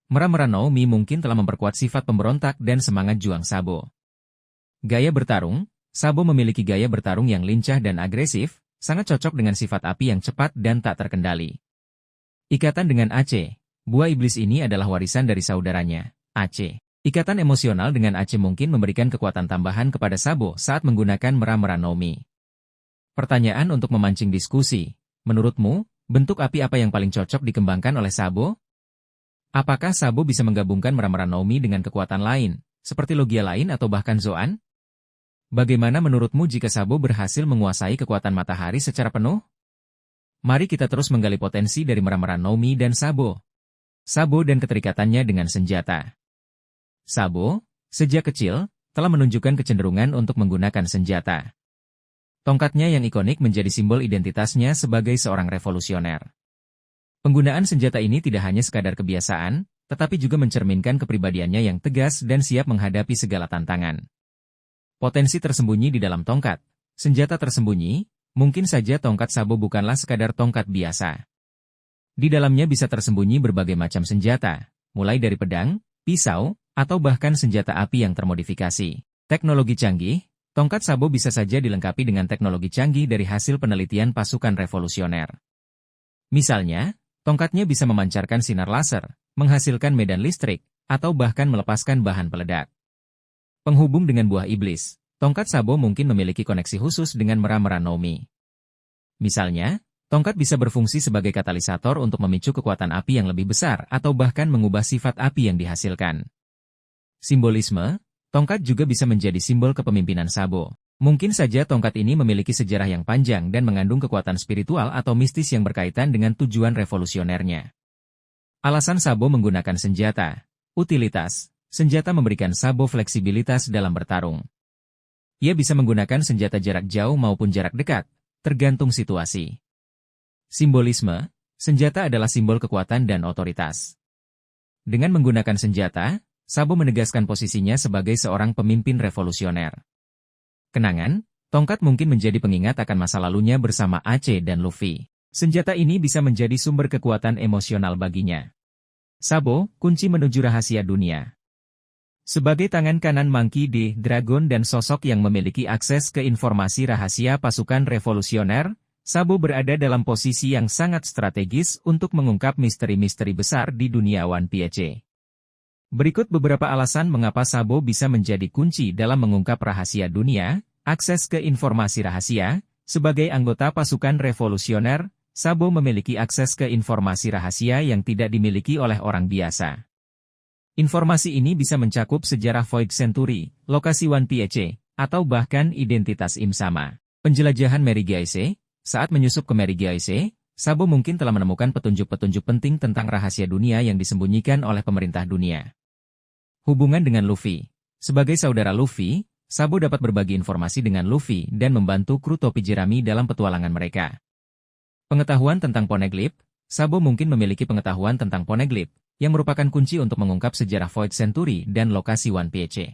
Mera-Mera Nomi mungkin telah memperkuat sifat pemberontak dan semangat juang Sabo. Gaya bertarung, Sabo memiliki gaya bertarung yang lincah dan agresif, sangat cocok dengan sifat api yang cepat dan tak terkendali. Ikatan dengan Aceh, buah iblis ini adalah warisan dari saudaranya, Aceh. Ikatan emosional dengan Aceh mungkin memberikan kekuatan tambahan kepada Sabo saat menggunakan Mera-Mera Nomi. Pertanyaan untuk memancing diskusi. Menurutmu, bentuk api apa yang paling cocok dikembangkan oleh Sabo? Apakah Sabo bisa menggabungkan Mera-Mera Nomi dengan kekuatan lain, seperti logia lain atau bahkan Zoan? Bagaimana menurutmu jika Sabo berhasil menguasai kekuatan matahari secara penuh? Mari kita terus menggali potensi dari Mera-Mera Nomi dan Sabo. Sabo dan keterikatannya dengan senjata. Sabo, sejak kecil, telah menunjukkan kecenderungan untuk menggunakan senjata. Tongkatnya yang ikonik menjadi simbol identitasnya sebagai seorang revolusioner. Penggunaan senjata ini tidak hanya sekadar kebiasaan, tetapi juga mencerminkan kepribadiannya yang tegas dan siap menghadapi segala tantangan. Potensi tersembunyi di dalam tongkat. Senjata tersembunyi, mungkin saja tongkat Sabo bukanlah sekadar tongkat biasa. Di dalamnya bisa tersembunyi berbagai macam senjata, mulai dari pedang, pisau, atau bahkan senjata api yang termodifikasi. Teknologi canggih, Tongkat Sabo bisa saja dilengkapi dengan teknologi canggih dari hasil penelitian pasukan revolusioner. Misalnya, tongkatnya bisa memancarkan sinar laser, menghasilkan medan listrik, atau bahkan melepaskan bahan peledak. Penghubung dengan buah iblis, tongkat Sabo mungkin memiliki koneksi khusus dengan mera-mera Nomi. Misalnya, tongkat bisa berfungsi sebagai katalisator untuk memicu kekuatan api yang lebih besar atau bahkan mengubah sifat api yang dihasilkan. Simbolisme, tongkat juga bisa menjadi simbol kepemimpinan Sabo. Mungkin saja tongkat ini memiliki sejarah yang panjang dan mengandung kekuatan spiritual atau mistis yang berkaitan dengan tujuan revolusionernya. Alasan Sabo menggunakan senjata. Utilitas, senjata memberikan Sabo fleksibilitas dalam bertarung. Ia bisa menggunakan senjata jarak jauh maupun jarak dekat, tergantung situasi. Simbolisme, senjata adalah simbol kekuatan dan otoritas. Dengan menggunakan senjata, Sabo menegaskan posisinya sebagai seorang pemimpin revolusioner. Kenangan, tongkat mungkin menjadi pengingat akan masa lalunya bersama Aceh dan Luffy. Senjata ini bisa menjadi sumber kekuatan emosional baginya. Sabo, kunci menuju rahasia dunia. Sebagai tangan kanan Monkey D. Dragon dan sosok yang memiliki akses ke informasi rahasia pasukan revolusioner, Sabo berada dalam posisi yang sangat strategis untuk mengungkap misteri-misteri besar di dunia One Piece. Berikut beberapa alasan mengapa Sabo bisa menjadi kunci dalam mengungkap rahasia dunia. Akses ke informasi rahasia. Sebagai anggota pasukan revolusioner, Sabo memiliki akses ke informasi rahasia yang tidak dimiliki oleh orang biasa. Informasi ini bisa mencakup sejarah Void Century, lokasi One Piece, atau bahkan identitas Im Sama. Penjelajahan Mary Geise. Saat menyusup ke Mary Geise, Sabo mungkin telah menemukan petunjuk-petunjuk penting tentang rahasia dunia yang disembunyikan oleh pemerintah dunia. Hubungan dengan Luffy. Sebagai saudara Luffy, Sabo dapat berbagi informasi dengan Luffy dan membantu kru topi jerami dalam petualangan mereka. Pengetahuan tentang Poneglyph. Sabo mungkin memiliki pengetahuan tentang Poneglyph, yang merupakan kunci untuk mengungkap sejarah Void Century dan lokasi One Piece.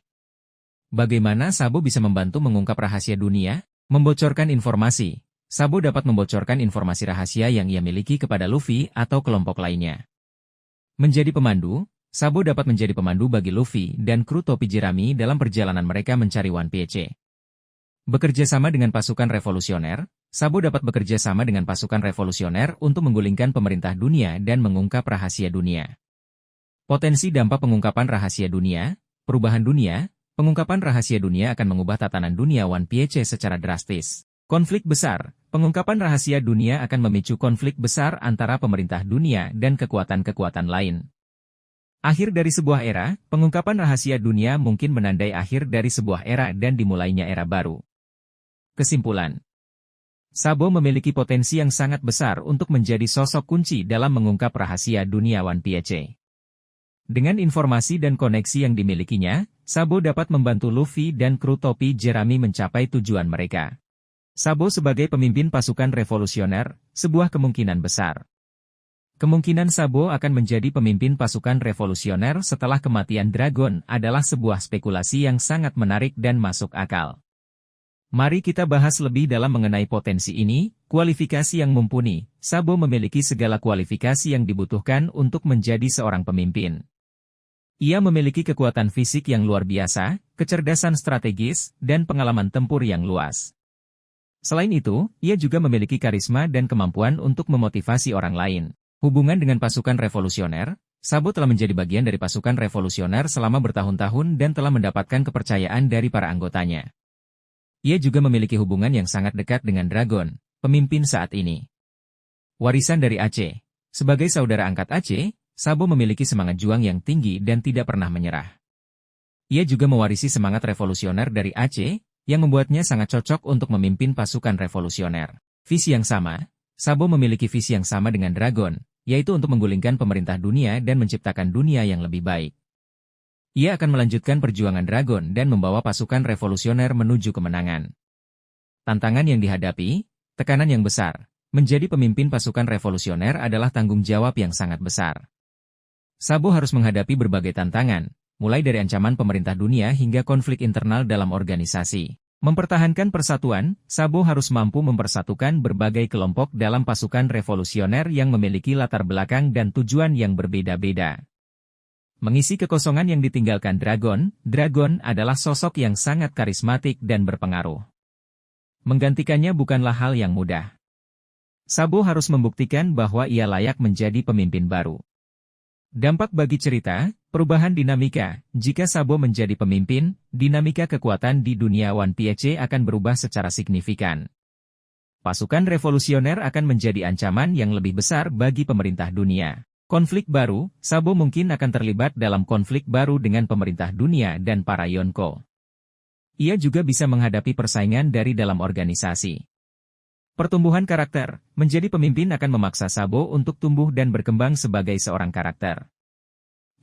Bagaimana Sabo bisa membantu mengungkap rahasia dunia? Membocorkan informasi. Sabo dapat membocorkan informasi rahasia yang ia miliki kepada Luffy atau kelompok lainnya. Menjadi pemandu. Sabo dapat menjadi pemandu bagi Luffy dan kru topi jerami dalam perjalanan mereka mencari One Piece. Bekerja sama dengan pasukan revolusioner, Sabo dapat bekerja sama dengan pasukan revolusioner untuk menggulingkan pemerintah dunia dan mengungkap rahasia dunia. Potensi dampak pengungkapan rahasia dunia, perubahan dunia, pengungkapan rahasia dunia akan mengubah tatanan dunia One Piece secara drastis. Konflik besar, pengungkapan rahasia dunia akan memicu konflik besar antara pemerintah dunia dan kekuatan-kekuatan lain. Akhir dari sebuah era, pengungkapan rahasia dunia mungkin menandai akhir dari sebuah era dan dimulainya era baru. Kesimpulan. Sabo memiliki potensi yang sangat besar untuk menjadi sosok kunci dalam mengungkap rahasia dunia One Piece. Dengan informasi dan koneksi yang dimilikinya, Sabo dapat membantu Luffy dan kru topi jerami mencapai tujuan mereka. Sabo sebagai pemimpin pasukan revolusioner, sebuah kemungkinan besar. Kemungkinan Sabo akan menjadi pemimpin pasukan revolusioner setelah kematian Dragon adalah sebuah spekulasi yang sangat menarik dan masuk akal. Mari kita bahas lebih dalam mengenai potensi ini. Kualifikasi yang mumpuni. Sabo memiliki segala kualifikasi yang dibutuhkan untuk menjadi seorang pemimpin. Ia memiliki kekuatan fisik yang luar biasa, kecerdasan strategis, dan pengalaman tempur yang luas. Selain itu, ia juga memiliki karisma dan kemampuan untuk memotivasi orang lain. Hubungan dengan pasukan revolusioner, Sabo telah menjadi bagian dari pasukan revolusioner selama bertahun-tahun dan telah mendapatkan kepercayaan dari para anggotanya. Ia juga memiliki hubungan yang sangat dekat dengan Dragon, pemimpin saat ini. Warisan dari Aceh. Sebagai saudara angkat Aceh, Sabo memiliki semangat juang yang tinggi dan tidak pernah menyerah. Ia juga mewarisi semangat revolusioner dari Aceh, yang membuatnya sangat cocok untuk memimpin pasukan revolusioner. Visi yang sama. Sabo memiliki visi yang sama dengan Dragon, yaitu untuk menggulingkan pemerintah dunia dan menciptakan dunia yang lebih baik. Ia akan melanjutkan perjuangan Dragon dan membawa pasukan revolusioner menuju kemenangan. Tantangan yang dihadapi, tekanan yang besar. Menjadi pemimpin pasukan revolusioner adalah tanggung jawab yang sangat besar. Sabo harus menghadapi berbagai tantangan, mulai dari ancaman pemerintah dunia hingga konflik internal dalam organisasi. Mempertahankan persatuan, Sabo harus mampu mempersatukan berbagai kelompok dalam pasukan revolusioner yang memiliki latar belakang dan tujuan yang berbeda-beda. Mengisi kekosongan yang ditinggalkan Dragon, Dragon adalah sosok yang sangat karismatik dan berpengaruh. Menggantikannya bukanlah hal yang mudah. Sabo harus membuktikan bahwa ia layak menjadi pemimpin baru. Dampak bagi cerita, perubahan dinamika. Jika Sabo menjadi pemimpin, dinamika kekuatan di dunia One Piece akan berubah secara signifikan. Pasukan revolusioner akan menjadi ancaman yang lebih besar bagi pemerintah dunia. Konflik baru, Sabo mungkin akan terlibat dalam konflik baru dengan pemerintah dunia dan para Yonko. Ia juga bisa menghadapi persaingan dari dalam organisasi. Pertumbuhan karakter, menjadi pemimpin akan memaksa Sabo untuk tumbuh dan berkembang sebagai seorang karakter.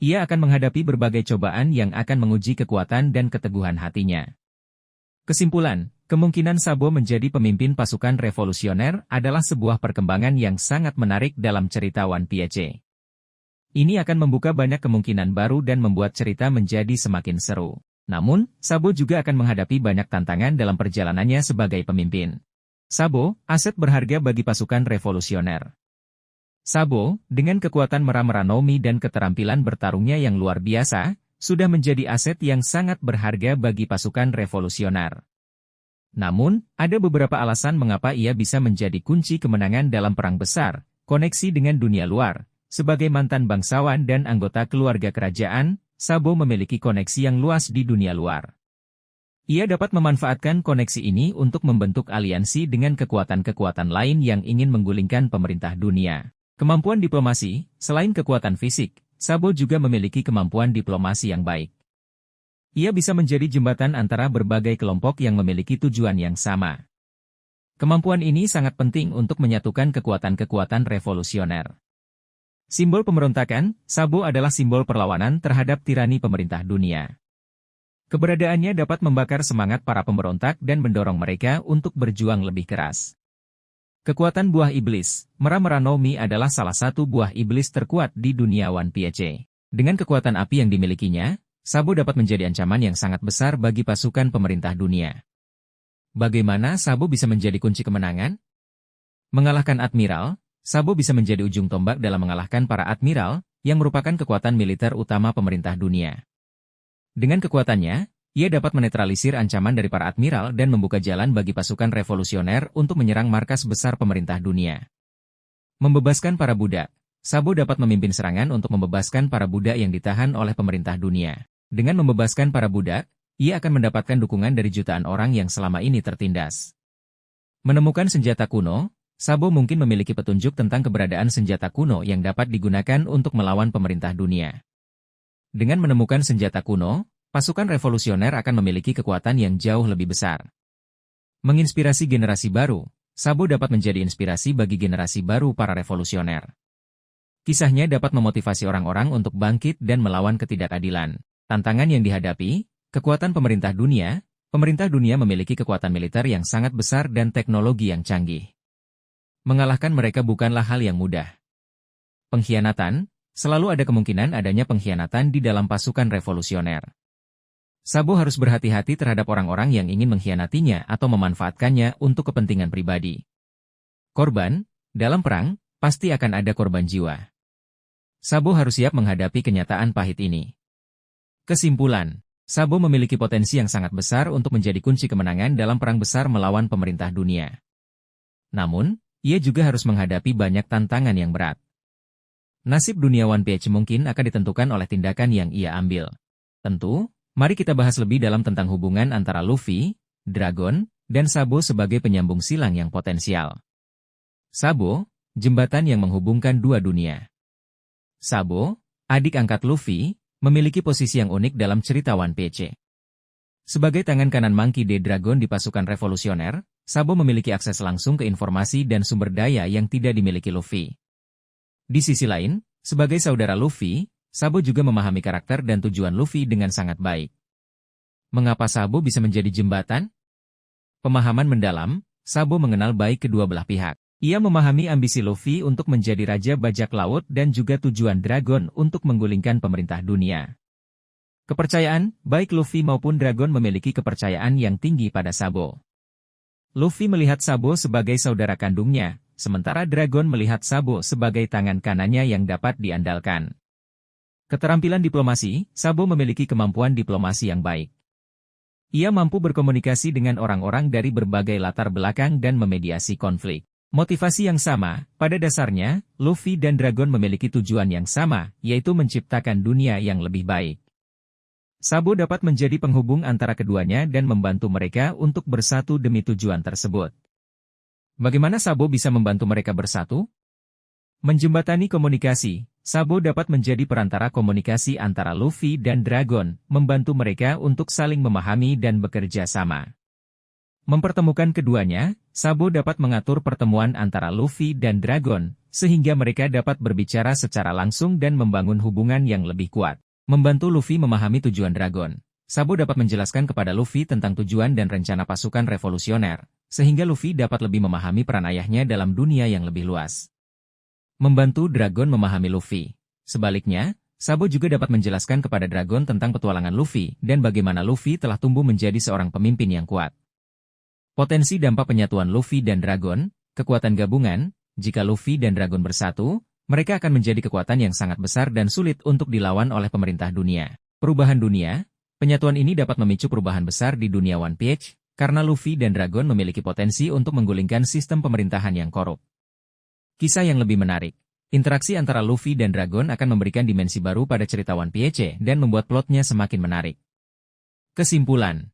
Ia akan menghadapi berbagai cobaan yang akan menguji kekuatan dan keteguhan hatinya. Kesimpulan, kemungkinan Sabo menjadi pemimpin pasukan revolusioner adalah sebuah perkembangan yang sangat menarik dalam cerita One Piece. Ini akan membuka banyak kemungkinan baru dan membuat cerita menjadi semakin seru. Namun, Sabo juga akan menghadapi banyak tantangan dalam perjalanannya sebagai pemimpin. Sabo, aset berharga bagi pasukan revolusioner. Sabo, dengan kekuatan Mera-Mera no Mi dan keterampilan bertarungnya yang luar biasa, sudah menjadi aset yang sangat berharga bagi pasukan revolusioner. Namun, ada beberapa alasan mengapa ia bisa menjadi kunci kemenangan dalam perang besar, koneksi dengan dunia luar. Sebagai mantan bangsawan dan anggota keluarga kerajaan, Sabo memiliki koneksi yang luas di dunia luar. Ia dapat memanfaatkan koneksi ini untuk membentuk aliansi dengan kekuatan-kekuatan lain yang ingin menggulingkan pemerintah dunia. Kemampuan diplomasi, selain kekuatan fisik, Sabo juga memiliki kemampuan diplomasi yang baik. Ia bisa menjadi jembatan antara berbagai kelompok yang memiliki tujuan yang sama. Kemampuan ini sangat penting untuk menyatukan kekuatan-kekuatan revolusioner. Simbol pemberontakan, Sabo adalah simbol perlawanan terhadap tirani pemerintah dunia. Keberadaannya dapat membakar semangat para pemberontak dan mendorong mereka untuk berjuang lebih keras. Kekuatan buah iblis, Mera-Mera no Mi adalah salah satu buah iblis terkuat di dunia One Piece. Dengan kekuatan api yang dimilikinya, Sabo dapat menjadi ancaman yang sangat besar bagi pasukan pemerintah dunia. Bagaimana Sabo bisa menjadi kunci kemenangan? Mengalahkan Admiral, Sabo bisa menjadi ujung tombak dalam mengalahkan para admiral, yang merupakan kekuatan militer utama pemerintah dunia. Dengan kekuatannya, ia dapat menetralisir ancaman dari para admiral dan membuka jalan bagi pasukan revolusioner untuk menyerang markas besar pemerintah dunia. Membebaskan para budak, Sabo dapat memimpin serangan untuk membebaskan para budak yang ditahan oleh pemerintah dunia. Dengan membebaskan para budak, ia akan mendapatkan dukungan dari jutaan orang yang selama ini tertindas. Menemukan senjata kuno, Sabo mungkin memiliki petunjuk tentang keberadaan senjata kuno yang dapat digunakan untuk melawan pemerintah dunia. Dengan menemukan senjata kuno, pasukan revolusioner akan memiliki kekuatan yang jauh lebih besar. Menginspirasi generasi baru, Sabo dapat menjadi inspirasi bagi generasi baru para revolusioner. Kisahnya dapat memotivasi orang-orang untuk bangkit dan melawan ketidakadilan. Tantangan yang dihadapi, kekuatan pemerintah dunia memiliki kekuatan militer yang sangat besar dan teknologi yang canggih. Mengalahkan mereka bukanlah hal yang mudah. Pengkhianatan, selalu ada kemungkinan adanya pengkhianatan di dalam pasukan revolusioner. Sabo harus berhati-hati terhadap orang-orang yang ingin mengkhianatinya atau memanfaatkannya untuk kepentingan pribadi. Korban, dalam perang, pasti akan ada korban jiwa. Sabo harus siap menghadapi kenyataan pahit ini. Kesimpulan, Sabo memiliki potensi yang sangat besar untuk menjadi kunci kemenangan dalam perang besar melawan pemerintah dunia. Namun, ia juga harus menghadapi banyak tantangan yang berat. Nasib dunia One Piece mungkin akan ditentukan oleh tindakan yang ia ambil. Tentu, mari kita bahas lebih dalam tentang hubungan antara Luffy, Dragon, dan Sabo sebagai penyambung silang yang potensial. Sabo, jembatan yang menghubungkan dua dunia. Sabo, adik angkat Luffy, memiliki posisi yang unik dalam cerita One Piece. Sebagai tangan kanan Monkey D. Dragon di pasukan revolusioner, Sabo memiliki akses langsung ke informasi dan sumber daya yang tidak dimiliki Luffy. Di sisi lain, sebagai saudara Luffy, Sabo juga memahami karakter dan tujuan Luffy dengan sangat baik. Mengapa Sabo bisa menjadi jembatan? Pemahaman mendalam, Sabo mengenal baik kedua belah pihak. Ia memahami ambisi Luffy untuk menjadi Raja Bajak Laut dan juga tujuan Dragon untuk menggulingkan pemerintah dunia. Kepercayaan, baik Luffy maupun Dragon memiliki kepercayaan yang tinggi pada Sabo. Luffy melihat Sabo sebagai saudara kandungnya, sementara Dragon melihat Sabo sebagai tangan kanannya yang dapat diandalkan. Keterampilan diplomasi, Sabo memiliki kemampuan diplomasi yang baik. Ia mampu berkomunikasi dengan orang-orang dari berbagai latar belakang dan memediasi konflik. Motivasi yang sama, pada dasarnya, Luffy dan Dragon memiliki tujuan yang sama, yaitu menciptakan dunia yang lebih baik. Sabo dapat menjadi penghubung antara keduanya dan membantu mereka untuk bersatu demi tujuan tersebut. Bagaimana Sabo bisa membantu mereka bersatu? Menjembatani komunikasi, Sabo dapat menjadi perantara komunikasi antara Luffy dan Dragon, membantu mereka untuk saling memahami dan bekerja sama. Mempertemukan keduanya, Sabo dapat mengatur pertemuan antara Luffy dan Dragon, sehingga mereka dapat berbicara secara langsung dan membangun hubungan yang lebih kuat. Membantu Luffy memahami tujuan Dragon, Sabo dapat menjelaskan kepada Luffy tentang tujuan dan rencana pasukan revolusioner, sehingga Luffy dapat lebih memahami peran ayahnya dalam dunia yang lebih luas. Membantu Dragon memahami Luffy. Sebaliknya, Sabo juga dapat menjelaskan kepada Dragon tentang petualangan Luffy dan bagaimana Luffy telah tumbuh menjadi seorang pemimpin yang kuat. Potensi dampak penyatuan Luffy dan Dragon, kekuatan gabungan, jika Luffy dan Dragon bersatu, mereka akan menjadi kekuatan yang sangat besar dan sulit untuk dilawan oleh pemerintah dunia. Perubahan dunia, penyatuan ini dapat memicu perubahan besar di dunia One Piece, karena Luffy dan Dragon memiliki potensi untuk menggulingkan sistem pemerintahan yang korup. Kisah yang lebih menarik. Interaksi antara Luffy dan Dragon akan memberikan dimensi baru pada cerita One Piece dan membuat plotnya semakin menarik. Kesimpulan.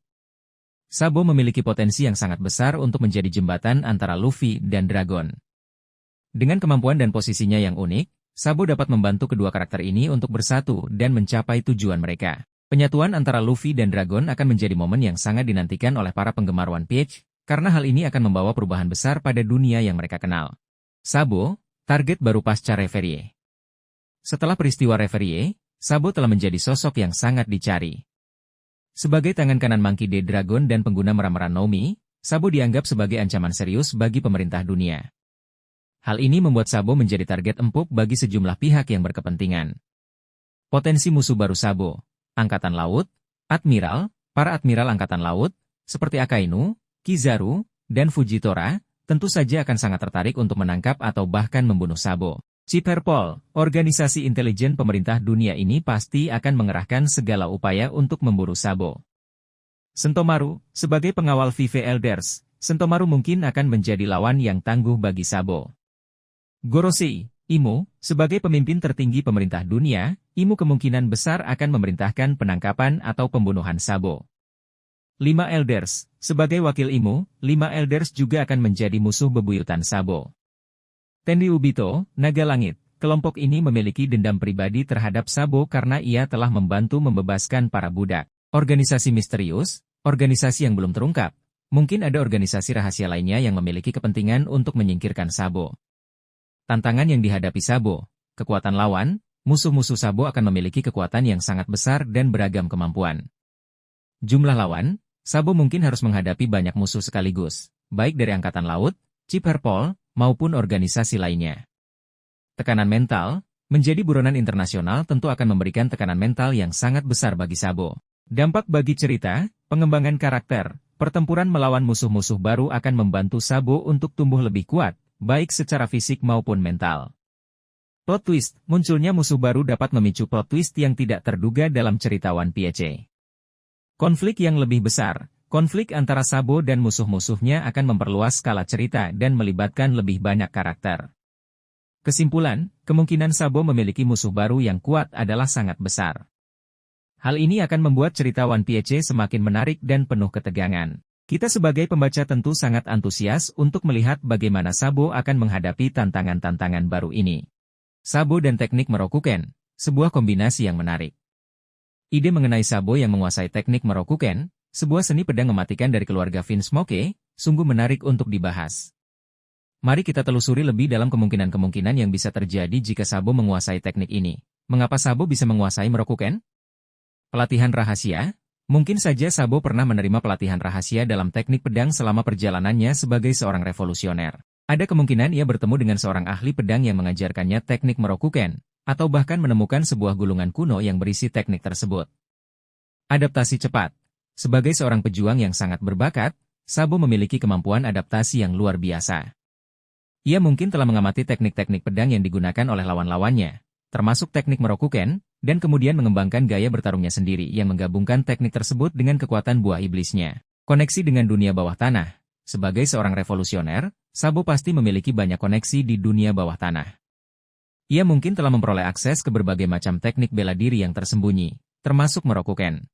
Sabo memiliki potensi yang sangat besar untuk menjadi jembatan antara Luffy dan Dragon. Dengan kemampuan dan posisinya yang unik, Sabo dapat membantu kedua karakter ini untuk bersatu dan mencapai tujuan mereka. Penyatuan antara Luffy dan Dragon akan menjadi momen yang sangat dinantikan oleh para penggemar One Piece, karena hal ini akan membawa perubahan besar pada dunia yang mereka kenal. Sabo, target baru pasca Reverie. Setelah peristiwa Reverie, Sabo telah menjadi sosok yang sangat dicari. Sebagai tangan kanan Monkey D. Dragon dan pengguna meram-meram Nomi, Sabo dianggap sebagai ancaman serius bagi pemerintah dunia. Hal ini membuat Sabo menjadi target empuk bagi sejumlah pihak yang berkepentingan. Potensi musuh baru Sabo, Angkatan Laut, Admiral, para Admiral Angkatan Laut, seperti Akainu, Kizaru, dan Fujitora, tentu saja akan sangat tertarik untuk menangkap atau bahkan membunuh Sabo. Ciperpol, organisasi intelijen pemerintah dunia ini pasti akan mengerahkan segala upaya untuk memburu Sabo. Sentomaru, sebagai pengawal Vive Elders, Sentomaru mungkin akan menjadi lawan yang tangguh bagi Sabo. Gorosei, Imo, sebagai pemimpin tertinggi pemerintah dunia, Imo kemungkinan besar akan memerintahkan penangkapan atau pembunuhan Sabo. 5 Elders, sebagai wakil Imo, 5 Elders juga akan menjadi musuh bebuyutan Sabo. Tenryubito, Naga Langit, kelompok ini memiliki dendam pribadi terhadap Sabo karena ia telah membantu membebaskan para budak. Organisasi misterius, organisasi yang belum terungkap, mungkin ada organisasi rahasia lainnya yang memiliki kepentingan untuk menyingkirkan Sabo. Tantangan yang dihadapi Sabo, kekuatan lawan, musuh-musuh Sabo akan memiliki kekuatan yang sangat besar dan beragam kemampuan. Jumlah lawan, Sabo mungkin harus menghadapi banyak musuh sekaligus, baik dari Angkatan Laut, Ciperpol, maupun organisasi lainnya. Tekanan mental, menjadi buronan internasional tentu akan memberikan tekanan mental yang sangat besar bagi Sabo. Dampak bagi cerita, pengembangan karakter, pertempuran melawan musuh-musuh baru akan membantu Sabo untuk tumbuh lebih kuat, baik secara fisik maupun mental. Plot twist, munculnya musuh baru dapat memicu plot twist yang tidak terduga dalam cerita One Piece. Konflik yang lebih besar, konflik antara Sabo dan musuh-musuhnya akan memperluas skala cerita dan melibatkan lebih banyak karakter. Kesimpulan, kemungkinan Sabo memiliki musuh baru yang kuat adalah sangat besar. Hal ini akan membuat cerita One Piece semakin menarik dan penuh ketegangan. Kita sebagai pembaca tentu sangat antusias untuk melihat bagaimana Sabo akan menghadapi tantangan-tantangan baru ini. Sabo dan teknik Merokuken, sebuah kombinasi yang menarik. Ide mengenai Sabo yang menguasai teknik Merokuken, sebuah seni pedang mematikan dari keluarga Vinsmoke, sungguh menarik untuk dibahas. Mari kita telusuri lebih dalam kemungkinan-kemungkinan yang bisa terjadi jika Sabo menguasai teknik ini. Mengapa Sabo bisa menguasai Merokuken? Pelatihan rahasia? Mungkin saja Sabo pernah menerima pelatihan rahasia dalam teknik pedang selama perjalanannya sebagai seorang revolusioner. Ada kemungkinan ia bertemu dengan seorang ahli pedang yang mengajarkannya teknik Merokuken, atau bahkan menemukan sebuah gulungan kuno yang berisi teknik tersebut. Adaptasi cepat. Sebagai seorang pejuang yang sangat berbakat, Sabo memiliki kemampuan adaptasi yang luar biasa. Ia mungkin telah mengamati teknik-teknik pedang yang digunakan oleh lawan-lawannya, termasuk teknik Merokuken, dan kemudian mengembangkan gaya bertarungnya sendiri yang menggabungkan teknik tersebut dengan kekuatan buah iblisnya. Koneksi dengan dunia bawah tanah. Sebagai seorang revolusioner, Sabo pasti memiliki banyak koneksi di dunia bawah tanah. Ia mungkin telah memperoleh akses ke berbagai macam teknik bela diri yang tersembunyi, termasuk Merokuken.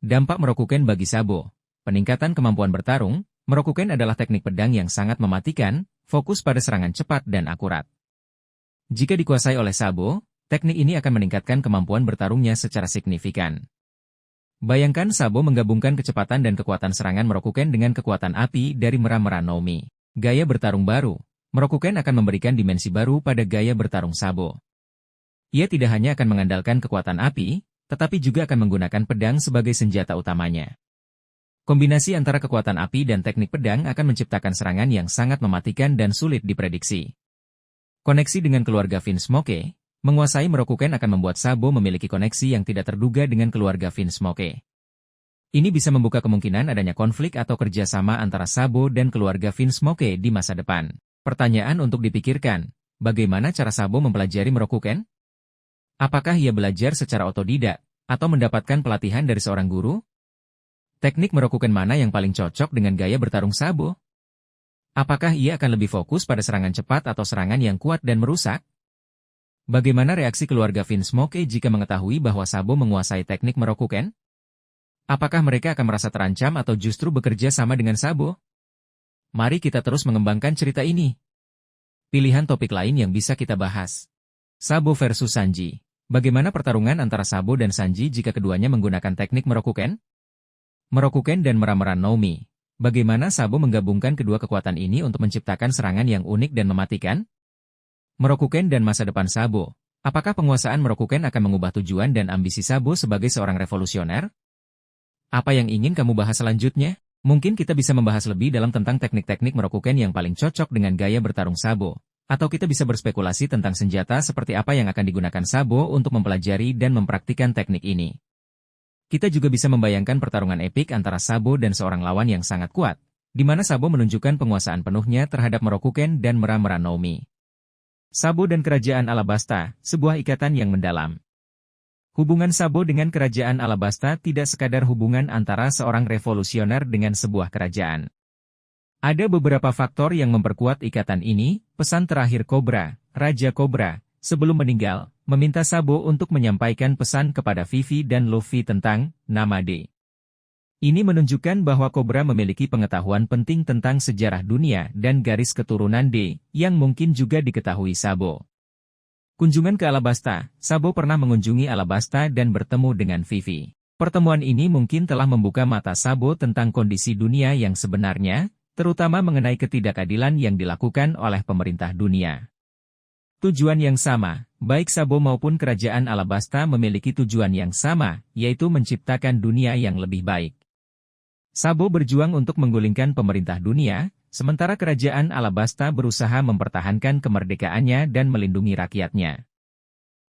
Dampak Merokuken bagi Sabo. Peningkatan kemampuan bertarung. Merokuken adalah teknik pedang yang sangat mematikan, fokus pada serangan cepat dan akurat. Jika dikuasai oleh Sabo, teknik ini akan meningkatkan kemampuan bertarungnya secara signifikan. Bayangkan Sabo menggabungkan kecepatan dan kekuatan serangan Merokuken dengan kekuatan api dari Mera-Mera no Mi. Gaya bertarung baru. Merokuken akan memberikan dimensi baru pada gaya bertarung Sabo. Ia tidak hanya akan mengandalkan kekuatan api, tetapi juga akan menggunakan pedang sebagai senjata utamanya. Kombinasi antara kekuatan api dan teknik pedang akan menciptakan serangan yang sangat mematikan dan sulit diprediksi. Koneksi dengan keluarga Vinsmoke. Menguasai Merokuken akan membuat Sabo memiliki koneksi yang tidak terduga dengan keluarga Vinsmoke. Ini bisa membuka kemungkinan adanya konflik atau kerjasama antara Sabo dan keluarga Vinsmoke di masa depan. Pertanyaan untuk dipikirkan, bagaimana cara Sabo mempelajari Merokuken? Apakah ia belajar secara otodidak, atau mendapatkan pelatihan dari seorang guru? Teknik Merokuken mana yang paling cocok dengan gaya bertarung Sabo? Apakah ia akan lebih fokus pada serangan cepat atau serangan yang kuat dan merusak? Bagaimana reaksi keluarga Vinsmoke jika mengetahui bahwa Sabo menguasai teknik Merokuken? Apakah mereka akan merasa terancam atau justru bekerja sama dengan Sabo? Mari kita terus mengembangkan cerita ini. Pilihan topik lain yang bisa kita bahas. Sabo versus Sanji. Bagaimana pertarungan antara Sabo dan Sanji jika keduanya menggunakan teknik Merokuken? Merokuken dan Mera-Mera no Mi. Bagaimana Sabo menggabungkan kedua kekuatan ini untuk menciptakan serangan yang unik dan mematikan? Merokuken dan masa depan Sabo. Apakah penguasaan Merokuken akan mengubah tujuan dan ambisi Sabo sebagai seorang revolusioner? Apa yang ingin kamu bahas selanjutnya? Mungkin kita bisa membahas lebih dalam tentang teknik-teknik Merokuken yang paling cocok dengan gaya bertarung Sabo. Atau kita bisa berspekulasi tentang senjata seperti apa yang akan digunakan Sabo untuk mempelajari dan mempraktikkan teknik ini. Kita juga bisa membayangkan pertarungan epik antara Sabo dan seorang lawan yang sangat kuat, di mana Sabo menunjukkan penguasaan penuhnya terhadap Merokuken dan Mera-Mera no Mi. Sabo dan Kerajaan Alabasta, sebuah ikatan yang mendalam. Hubungan Sabo dengan Kerajaan Alabasta tidak sekadar hubungan antara seorang revolusioner dengan sebuah kerajaan. Ada beberapa faktor yang memperkuat ikatan ini. Pesan terakhir Cobra, Raja Cobra, sebelum meninggal, meminta Sabo untuk menyampaikan pesan kepada Vivi dan Luffy tentang nama D. Ini menunjukkan bahwa Cobra memiliki pengetahuan penting tentang sejarah dunia dan garis keturunan D, yang mungkin juga diketahui Sabo. Kunjungan ke Alabasta. Sabo pernah mengunjungi Alabasta dan bertemu dengan Vivi. Pertemuan ini mungkin telah membuka mata Sabo tentang kondisi dunia yang sebenarnya, terutama mengenai ketidakadilan yang dilakukan oleh pemerintah dunia. Tujuan yang sama, baik Sabo maupun Kerajaan Alabasta memiliki tujuan yang sama, yaitu menciptakan dunia yang lebih baik. Sabo berjuang untuk menggulingkan pemerintah dunia, sementara Kerajaan Alabasta berusaha mempertahankan kemerdekaannya dan melindungi rakyatnya.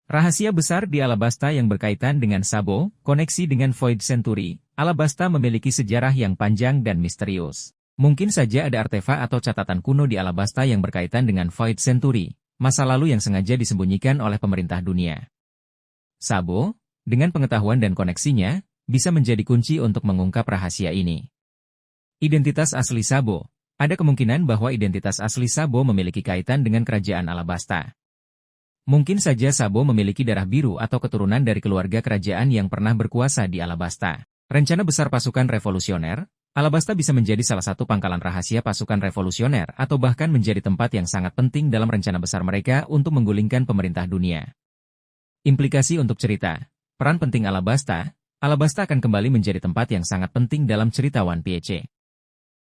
Rahasia besar di Alabasta yang berkaitan dengan Sabo, koneksi dengan Void Century. Alabasta memiliki sejarah yang panjang dan misterius. Mungkin saja ada artefak atau catatan kuno di Alabasta yang berkaitan dengan Void Century, masa lalu yang sengaja disembunyikan oleh pemerintah dunia. Sabo, dengan pengetahuan dan koneksinya, bisa menjadi kunci untuk mengungkap rahasia ini. Identitas asli Sabo. Ada kemungkinan bahwa identitas asli Sabo memiliki kaitan dengan Kerajaan Alabasta. Mungkin saja Sabo memiliki darah biru atau keturunan dari keluarga kerajaan yang pernah berkuasa di Alabasta. Rencana besar pasukan revolusioner. Alabasta bisa menjadi salah satu pangkalan rahasia pasukan revolusioner atau bahkan menjadi tempat yang sangat penting dalam rencana besar mereka untuk menggulingkan pemerintah dunia. Implikasi untuk cerita. Peran penting Alabasta. Alabasta akan kembali menjadi tempat yang sangat penting dalam cerita One Piece.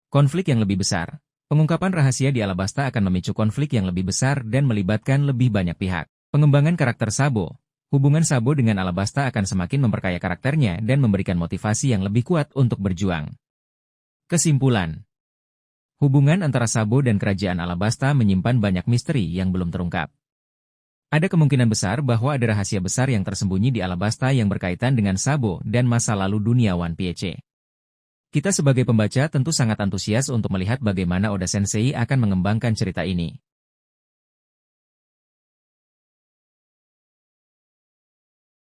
Konflik yang lebih besar. Pengungkapan rahasia di Alabasta akan memicu konflik yang lebih besar dan melibatkan lebih banyak pihak. Pengembangan karakter Sabo. Hubungan Sabo dengan Alabasta akan semakin memperkaya karakternya dan memberikan motivasi yang lebih kuat untuk berjuang. Kesimpulan. Hubungan antara Sabo dan Kerajaan Alabasta menyimpan banyak misteri yang belum terungkap. Ada kemungkinan besar bahwa ada rahasia besar yang tersembunyi di Alabasta yang berkaitan dengan Sabo dan masa lalu dunia One Piece. Kita sebagai pembaca tentu sangat antusias untuk melihat bagaimana Oda Sensei akan mengembangkan cerita ini.